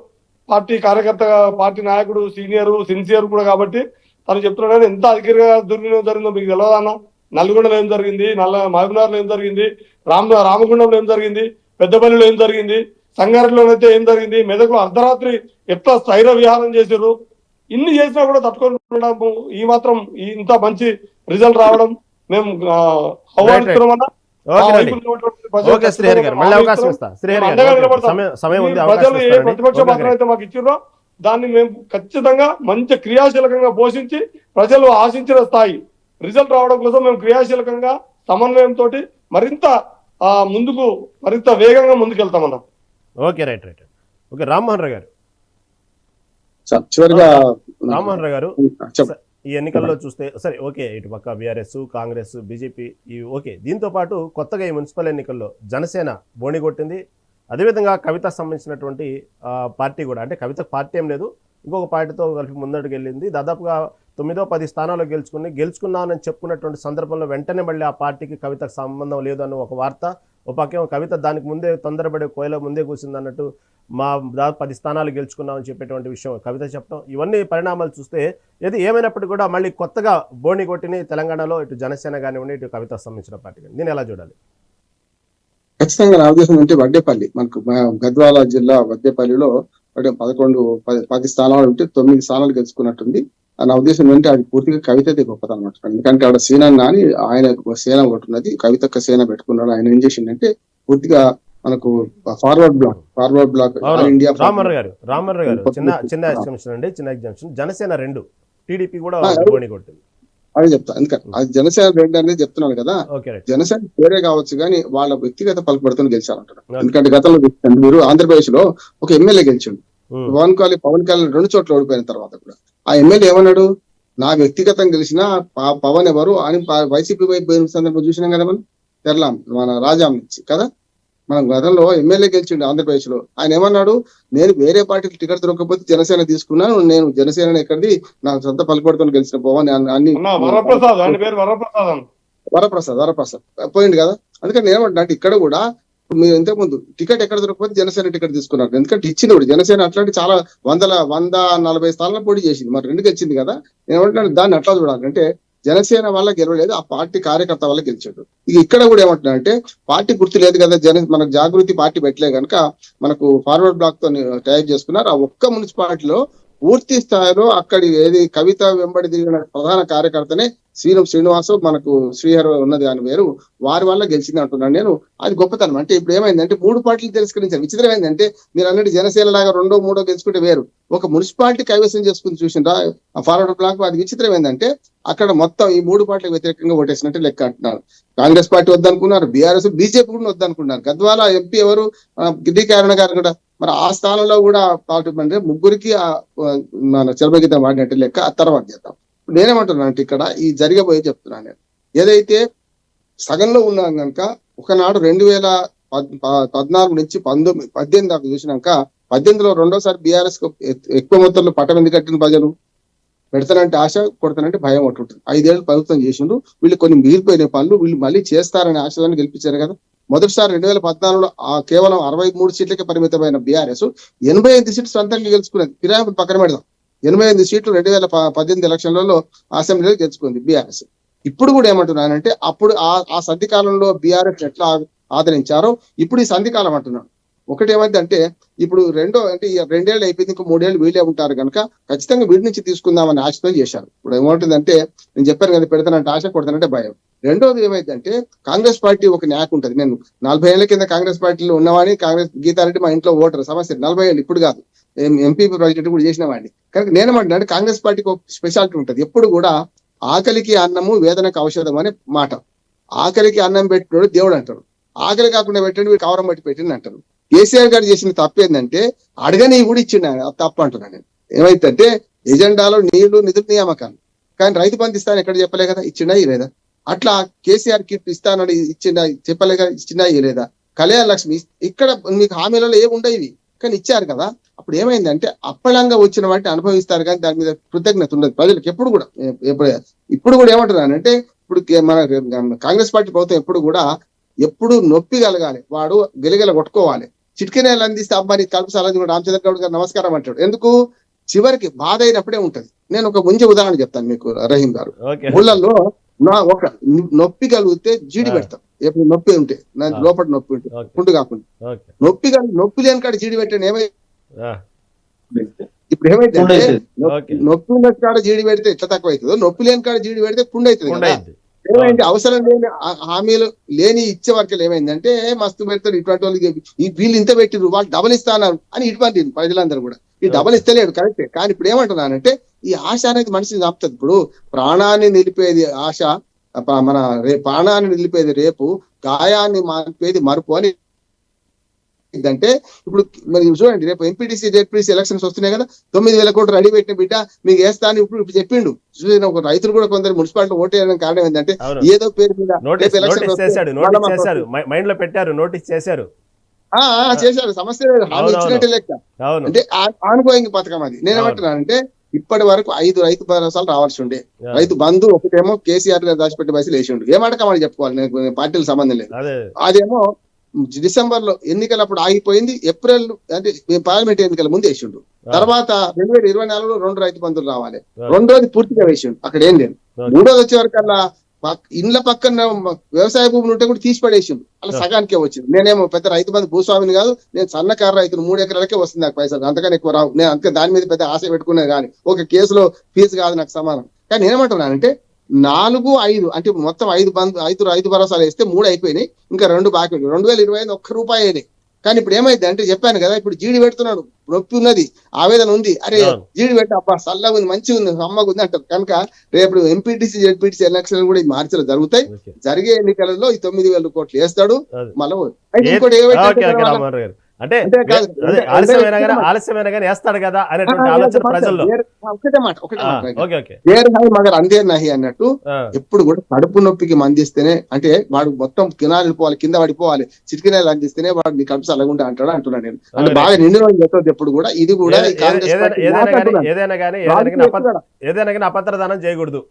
పార్టీ కార్యకర్త, పార్టీ నాయకుడు, సీనియర్, సిన్సియర్ కూడా కాబట్టి తను చెప్తున్నాడు ఎంత అధికారిగా దుర్వినియోగం జరిగిందో మీకు తెలియదన్న. నల్గొండలో ఏం జరిగింది, మహబూబ్నగర్లో ఏం జరిగింది, రామగుండంలో ఏం జరిగింది, పెద్దపల్లిలో ఏం జరిగింది, సంగారెడ్డిలోనైతే ఏం జరిగింది, మెదక్లో అర్ధరాత్రి ఎట్లా స్థైర్య విహారం చేశారు. ఇన్ని చేసినా కూడా తట్టుకోవడం, ఈ మాత్రం ఇంత మంచి రిజల్ట్ రావడం మేము ఆహ్వానిస్తున్నామన్నా. ప్రజలు ఏ ప్రతిపక్ష పాత్ర అయితే మాకు ఇచ్చిర్రో దాన్ని మేము ఖచ్చితంగా మంచి క్రియాశీలకంగా పోషించి ప్రజలు ఆశించిన స్థాయి రిజల్ట్ రావడం కోసం మేము క్రియాశీలకంగా సమన్వయంతో మరింత మరింత వేగంగా ముందుకెళ్తామన్నా. Okay, right. Okay, Rammohan Rao garu. చివరిగా రామ్మోహన్ రావు గారు, ఈ ఎన్నికల్లో చూస్తే సరే ఓకే, ఇటు పక్క బీఆర్ఎస్, కాంగ్రెస్, బీజేపీ ఇవి ఓకే. దీంతో పాటు కొత్తగా ఈ మున్సిపల్ ఎన్నికల్లో జనసేన బోణి కొట్టింది. అదేవిధంగా కవిత సంబంధించినటువంటి పార్టీ కూడా, అంటే కవిత పార్టీ ఏం లేదు, ఇంకొక పార్టీతో కలిపి ముందడుగు వెళ్ళింది. దాదాపుగా 9-10 స్థానాలు గెలుచుకున్నానని చెప్పుకున్నటువంటి సందర్భంలో వెంటనే మళ్ళీ ఆ పార్టీకి కవితకు సంబంధం లేదు అన్న ఒక వార్త ఒక పక్కేమో కవిత దానికి ముందే తొందరపడే కోయల ముందే కూర్చుంది అన్నట్టు మా దాదాపు 10 స్థానాలు గెలుచుకున్నామని చెప్పేటువంటి విషయం కవిత చెప్పడం, ఇవన్నీ పరిణామాలు చూస్తే ఏమైనప్పటికీ కూడా మళ్ళీ కొత్తగా బోణి కొట్టిని తెలంగాణలో ఇటు జనసేన కానివ్వండి, ఇటు కవిత సంబంధించిన పార్టీ కానీ దీన్ని ఎలా చూడాలి? ఖచ్చితంగా నా ఉద్దేశం అంటే వడ్డేపల్లి మనకు గద్వాల జిల్లా వడ్డేపల్లిలో 10 స్థానాలు ఉంటే 9 స్థానాలు గెలుచుకున్నట్టుంది. నా ఉద్దేశం ఏంటంటే అది పూర్తిగా కవితదే గొప్పది అనమాట. ఎందుకంటే ఆడ సేన అని ఆయన సేన ఒకటి ఉన్నది, కవితక్క సేన పెట్టుకున్నాడు. ఆయన ఏం చేసిండంటే పూర్తిగా మనకు ఫార్వర్డ్ బ్లాక్ ఇండియా. రామర్ గారు చిన్న ఎగ్జామ్షన్ అండి, చిన్న ఎగ్జామ్షన్. జనసేన 2, టీడీపీ కూడా బోణి కొట్టింది అని చెప్తా. ఎందుకంటే అది జనసేన 2 అనేది చెప్తున్నాను కదా. జనసేన పేరే కావచ్చు కానీ వాళ్ళ వ్యక్తిగత పలుకుబడితో గెలిచారంటారు. ఎందుకంటే గతంలో మీరు ఆంధ్రప్రదేశ్ లో ఒక ఎమ్మెల్యే గెలిచిండు, పవన్ కళ్యాణ్ 2 చోట్ల ఓడిపోయిన తర్వాత కూడా ఆ ఎమ్మెల్యే ఏమన్నాడు, నా వ్యక్తిగతంగా గెలిచిన పవన్ ఎవరు అని వైసీపీ వైపు పోయిన సందర్భం చూసినాం కదా మనం. తెరలాం మన రాజాం నుంచి కదా, మనం గతంలో ఎమ్మెల్యే గెలిచిండు ఆంధ్రప్రదేశ్ లో. ఆయన ఏమన్నాడు, నేను వేరే పార్టీకి టికెట్ దొరకకపోతే జనసేన తీసుకున్నాను, నేను జనసేన ఎక్కడిది నా సొంత పలుకుబడితో గెలిచిన పవన్ అన్ని వరప్రసాద్ పోయింది కదా. అందుకని నేను ఏమంటున్నా అంటే ఇక్కడ కూడా మీరు ఇంతకుముందు టికెట్ ఎక్కడ దొరకకపోతే జనసేన టికెట్ తీసుకున్నారు. ఎందుకంటే ఇచ్చింది కూడా జనసేన అట్లాంటి చాలా 140 స్థానాలు పోటీ చేసింది, మరి 2 గెలిచింది కదా. నేను ఏమంటున్నాను దాన్ని అట్లా చూడాలి. అంటే జనసేన వల్ల గెలవలేదు, ఆ పార్టీ కార్యకర్త వల్ల గెలిచాడు. ఇక్కడ కూడా ఏమంటున్నా అంటే పార్టీ గుర్తు లేదు కదా, మనకు జాగృతి పార్టీ పెట్టలే కనుక మనకు ఫార్వర్డ్ బ్లాక్ తో టైప్ చేసుకున్నారు. ఆ ఒక్క మున్సిపాలిటీలో పూర్తి స్థాయిలో అక్కడి ఏది కవిత వెంబడి తిరిగిన ప్రధాన కార్యకర్తనే శ్రీనివాసు, మనకు శ్రీహర్ ఉన్నది అని వేరు, వారి వల్ల గెలిచింది అంటున్నాను నేను. అది గొప్పతనం. అంటే ఇప్పుడు ఏమైందంటే 3 పార్టీలు తిరస్కరించారు. విచిత్రం ఏంటంటే మీరు అన్నట్టు జనసేన లాగా 2, 3 గెలుచుకుంటే వేరు, ఒక మున్సిపాలిటీ కైవసం చేసుకుని చూసిండ్రా ఫార్వర్డ్ బ్లాక్. అది విచిత్రం ఏంటంటే అక్కడ మొత్తం ఈ 3 పార్టీలకు వ్యతిరేకంగా ఓటేసినట్టు లెక్క అంటున్నారు. కాంగ్రెస్ పార్టీ వద్దనుకున్నారు, బీఆర్ఎస్, బీజేపీ కూడా వద్దనుకున్నారు. గద్వాల ఎంపీ ఎవరు, గిడ్డి కారణ గారు కూడా మరి ఆ స్థానంలో కూడా పార్టీ అంటే 3కి మన చలపగీతం వాడినట్టు లెక్క. ఆ తర్వాత చేద్దాం. నేనేమంటున్నాను అంటే ఇక్కడ ఈ జరిగబోయే చెప్తున్నాను నేను. ఏదైతే సగంలో ఉన్నాం కనుక ఒకనాడు 2014 నుంచి 18 దాకా చూసినాక 18లో రెండోసారి బీఆర్ఎస్ ఎక్కువ మొత్తంలో పట్టం ఎందుకు కట్టిన ప్రజలు, పెడతానంటే ఆశ, కొడతానంటే భయం ఉంటుంది. 5 ఏళ్ళు ప్రభుత్వం చేసిండ్రు, వీళ్ళు కొన్ని మిగిలిపోయిన పనులు వీళ్ళు మళ్ళీ చేస్తారనే ఆశయాన్ని గెలిపించారు కదా. మొదటిసారి 2014లో కేవలం 63 సీట్లకే పరిమితమైన బీఆర్ఎస్ 85 సీట్లు సొంతంగా గెలుచుకున్నది. ఫిరాయింపులు పక్కన పెడదాం, 85 సీట్లు 2018 ఎలక్షన్లలో అసెంబ్లీలో గెలుచుకుంది బీఆర్ఎస్. ఇప్పుడు కూడా ఏమంటున్నానంటే అప్పుడు ఆ సంధి కాలంలో బీఆర్ఎస్ ఎట్లా ఆదరించారో ఇప్పుడు ఈ సంధి కాలం అంటున్నాను. ఒకటి ఏమైందంటే ఇప్పుడు అంటే 2 ఏళ్ళు అయిపోయింది, ఇంకో 3 ఏళ్ళు వీళ్ళే ఉంటారు కనుక ఖచ్చితంగా వీడి నుంచి తీసుకుందామని ఆశతో చేశారు. ఇప్పుడు ఏమవుతుందంటే నేను చెప్పాను కదా, పెడతానంటే ఆశ, కొడతానంటే భయం. రెండోది ఏమైందంటే కాంగ్రెస్ పార్టీ ఒక న్యాక్ ఉంటుంది. నేను 40 ఏళ్ల కింద కాంగ్రెస్ పార్టీలో ఉన్నవాడిని, కాంగ్రెస్ గీతారెడ్డి మా ఇంట్లో ఓటర్ సమస్య 40 ఏళ్ళు ఇప్పుడు కాదు, ఎంపీ ప్రెసిడెంట్ కూడా చేసిన వాడిని కనుక నేనేమంటున్నా కాంగ్రెస్ పార్టీకి ఒక స్పెషాలిటీ ఉంటుంది. ఎప్పుడు కూడా ఆకలికి అన్నము వేదనకు ఔషధం అనే మాట. ఆకలికి అన్నం పెట్టినోడు దేవుడు అంటారు, ఆకలి కాకుండా పెట్టండి వీడు కవరం బట్టి పెట్టింది అంటారు. కేసీఆర్ గారు చేసిన తప్పు ఏంటంటే అడగని కూడా ఇచ్చిండు, తప్పు అంటున్నాను నేను. ఏమైతుందంటే ఎజెండాలో నీళ్లు నిధులు నియామకాలు, కానీ రైతు బంధు ఇస్తాను ఎక్కడ చెప్పలే కదా, ఇచ్చిండా ఇలేదా. అట్లా కేసీఆర్ కిట్ ఇస్తానని ఇచ్చిండా, చెప్పలే కదా, ఇచ్చిండా ఇలేదా. కళ్యాణ లక్ష్మి ఇక్కడ మీకు హామీలలో ఏముండేవి కానీ ఇచ్చారు కదా. అప్పుడు ఏమైందంటే అప్పలంగా వచ్చిన వాటిని అనుభవిస్తారు కానీ దాని మీద కృతజ్ఞత ఉండదు ప్రజలకు ఎప్పుడు కూడా. ఇప్పుడు కూడా ఏమంటున్నానంటే ఇప్పుడు మన కాంగ్రెస్ పార్టీ ప్రభుత్వం ఎప్పుడు నొప్పి కలగాలి, వాడు గెలిగెల కొట్టుకోవాలి. చిటికెనేలు అందిస్తే అబ్బాయి కలుపు సలహా రామచంద్ర గౌడ్ గారు నమస్కారం అంటాడు. ఎందుకు, చివరికి బాధ అయినప్పుడే ఉంటది. నేను ఒక మంచి ఉదాహరణ చెప్తాను మీకు రహీం గారు. ఊళ్ళల్లో ఒక నొప్పి కలిగితే జీడి పెడతాం. ఎప్పుడు నొప్పి ఉంటే లోపల నొప్పి ఉంటే పుండు కాకుండా నొప్పి లేని కాడ జీడి పెట్టండి ఏమై. ఇప్పుడు ఏమైతే నొప్పి ఉన్న కాడ జీడి పెడితే ఎట్లా తక్కువ అవుతుందో, నొప్పి లేని కాడ జీడి పెడితే పుండు అవుతుంది. ఏమైంది, అవసరం లేని హామీలు లేని ఇచ్చే వరకు ఏమైందంటే మస్తు పెడతారు ఇటువంటి వాళ్ళకి, వీళ్ళు ఇంత పెట్టిరు వాళ్ళు డబల్ ఇస్తాన్నారు అని ఇటువంటి ప్రజలందరూ కూడా ఈ డబల్ ఇస్తలేడు కరెక్టే. కానీ ఇప్పుడు ఏమంటున్నానంటే ఈ ఆశ అనేది మనిషిని చంపుతుంది. ఇప్పుడు ప్రాణాన్ని నిలిపేది ఆశ, మన ప్రాణాన్ని నిలిపేది రేపు, గాయాన్ని మాపేది మరుపు అని. అంటే ఇప్పుడు మరి చూడండి, రేపు ఎంపీటీసీ జెడ్పీటీసీ ఎలక్షన్స్ వస్తున్నాయి కదా, 9,000 కోట్లు రెడీ పెట్టిన బిడ్డ మీకు వేస్తాను ఇప్పుడు చెప్పిండు. ఒక రైతులు కూడా కొందరు మున్సిపాలిటీ ఓటు వేయడానికి కారణం ఏంటంటే ఏదో పేరు మీద చేశారు, సమస్య హామీ ఇచ్చినట్టే లెక్క. అంటే ఆన్గోయింగ్ పథకం అది. నేనేమంటున్నానంటే ఇప్పటి వరకు 5 రైతు భరోసాలు రావాల్సి ఉండే, రైతు బంధు ఒకటేమో కేసీఆర్ గారు దాచిపెట్టి పైసలు వేసి ఉండు, ఏమాటకమని చెప్పుకోవాలి, నేను పార్టీలకు సంబంధం లేదు. అదేమో డిసెంబర్ లో ఎన్నికలు అప్పుడు ఆగిపోయింది. ఏప్రిల్ అంటే పార్లమెంట్ ఎన్నికల ముందు వేసిండు. తర్వాత 2024లో 2 రైతు బంధువులు రావాలి. రెండోది పూర్తిగా వేసిండు, అక్కడ ఏం లేదు. మూడోది వచ్చే వరకల్లా ఇండ్ల పక్కన వ్యవసాయ భూములు ఉంటే కూడా తీసి పడేసిండు, అలా సగానికే వచ్చింది. నేనేమో పెద్ద రైతు బంధు భూస్వామిని కాదు, నేను సన్నకారు రైతులు, 3 ఎకరాలకే వస్తుంది నాకు పైసలు, అంతకన్నా ఎక్కువ రావు. నేను అంతే దాని మీద పెద్ద ఆశ పెట్టుకునేది కానీ ఒక కేసులో ఫీజు కాదు నాకు సమానం. కానీ నేనేమంటున్నానంటే 4, 5 అంటే మొత్తం 5 భరోసాలు వేస్తే 3 అయిపోయినాయి, ఇంకా 2 బాకీ ఉంది. 2025 ₹1 అయినాయి. కానీ ఇప్పుడు ఏమైంది అంటే చెప్పాను కదా, ఇప్పుడు జీడి పెడుతున్నాడు, నొప్పి ఉన్నది, ఆవేదన ఉంది, అరే జీడి పెట్టి అబ్బా చల్లగా ఉంది, మంచిగా ఉంది, అమ్మగా ఉంది అంటారు. కనుక రేపు ఎంపీటీసీ జెడ్పీటీసీ ఎలక్షన్ కూడా ఈ మార్చిలో జరుగుతాయి. జరిగే ఎన్నికలలో ఈ 9,000 కోట్లు వేస్తాడు. మళ్ళీ ఇంకోటి ఏమైతే అంటే ఆలస్యమైన కానీ వేస్తాడు కదా అనేటువంటి ఆలోచన ప్రజల్లో. ఒకటే మాట దేర్ హై మగర్ అందే నహి అన్నట్టు, ఎప్పుడు కూడా కడుపు నొప్పికి మందిస్తేనే, అంటే వాడు మొత్తం కినాలు పోవాలి, కింద పడిపోవాలి, చిటికినాలు అందిస్తేనే వాడు నీ కడుపు చల్లగుండా అంటాడు అంటున్నాను నేను. అంటే బాగా నిండు రోజులు చెప్పదు ఎప్పుడు కూడా. ఇది కూడా ఏదైనా కానీ అపత్రదానం చేయకూడదు,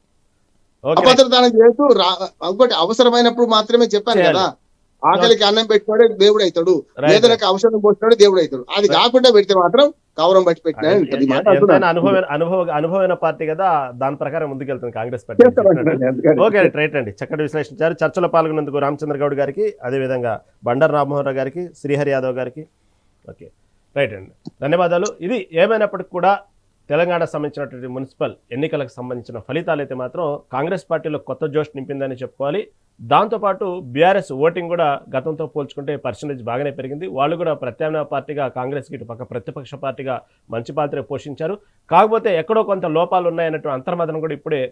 అపత్రదానం చేస్తూ ఇంకోటి అవసరమైనప్పుడు మాత్రమే చెప్పాను కదా, ఆకలికి అన్నం పెట్టినాడు దేవుడు అవుతాడు, వేదనకి ఔషధం పోసినాడు దేవుడు అవుతాడు. అది కాకుండా పెడితే మాత్రం కవరం బట్టి పెట్టినా అనుభవమైన పార్టీ కదా, దాని ప్రకారం ముందుకెళ్తుంది కాంగ్రెస్ పార్టీ. ఓకే రైట్ అండి, చక్కటి విశ్లేషించారు. చర్చలో పాల్గొన్నందుకు రామచంద్ర గౌడ్ గారికి, అదేవిధంగా బండారు రామ్మోహన్ రావు గారికి, శ్రీహరి యాదవ్ గారికి ఓకే రైట్ అండి, ధన్యవాదాలు. ఇది ఏమైనప్పటికీ కూడా తెలంగాణకు సంబంధించినటువంటి మున్సిపల్ ఎన్నికలకు సంబంధించిన ఫలితాలు అయితే మాత్రం కాంగ్రెస్ పార్టీలో కొత్త జోష్ నింపిందని చెప్పుకోవాలి. దాంతోపాటు బీఆర్ఎస్ ఓటింగ్ కూడా గతంతో పోల్చుకుంటే పర్సెంటేజ్ బాగానే పెరిగింది. వాళ్ళు కూడా ప్రత్యామ్నాయ పార్టీగా కాంగ్రెస్కి ఇటు పక్క ప్రతిపక్ష పార్టీగా మంచి పాత్ర పోషించారు. కాకపోతే ఎక్కడో కొంత లోపాలు ఉన్నాయన్నటువంటి అంతర్మదనం కూడా ఇప్పుడే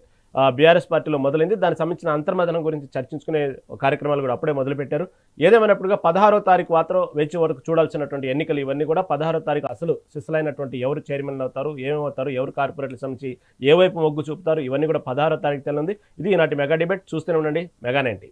బీఆర్ఎస్ పార్టీలో మొదలైంది. దానికి సంబంధించిన అంతర్మదనం గురించి చర్చించుకునే కార్యక్రమాలు కూడా అప్పుడే మొదలుపెట్టారు. ఏదేమైనప్పటిగా 16వ తారీఖు మాత్రం వేచి వరకు చూడాల్సినటువంటి ఎన్నికలు ఇవన్నీ కూడా. 16వ తారీఖు అసలు సిసలైనటువంటి ఎవరు చైర్మన్ అవుతారు, ఏమవుతారు, ఎవరు కార్పొరేట్లకు సంబంధించి ఏ వైపు మొగ్గు చూపుతారు, ఇవన్నీ కూడా 16వ తారీఖు తెలియంది. ఇది ఈనాటి మెగా డిబేట్. చూస్తూనే ఉండండి మెగా 90.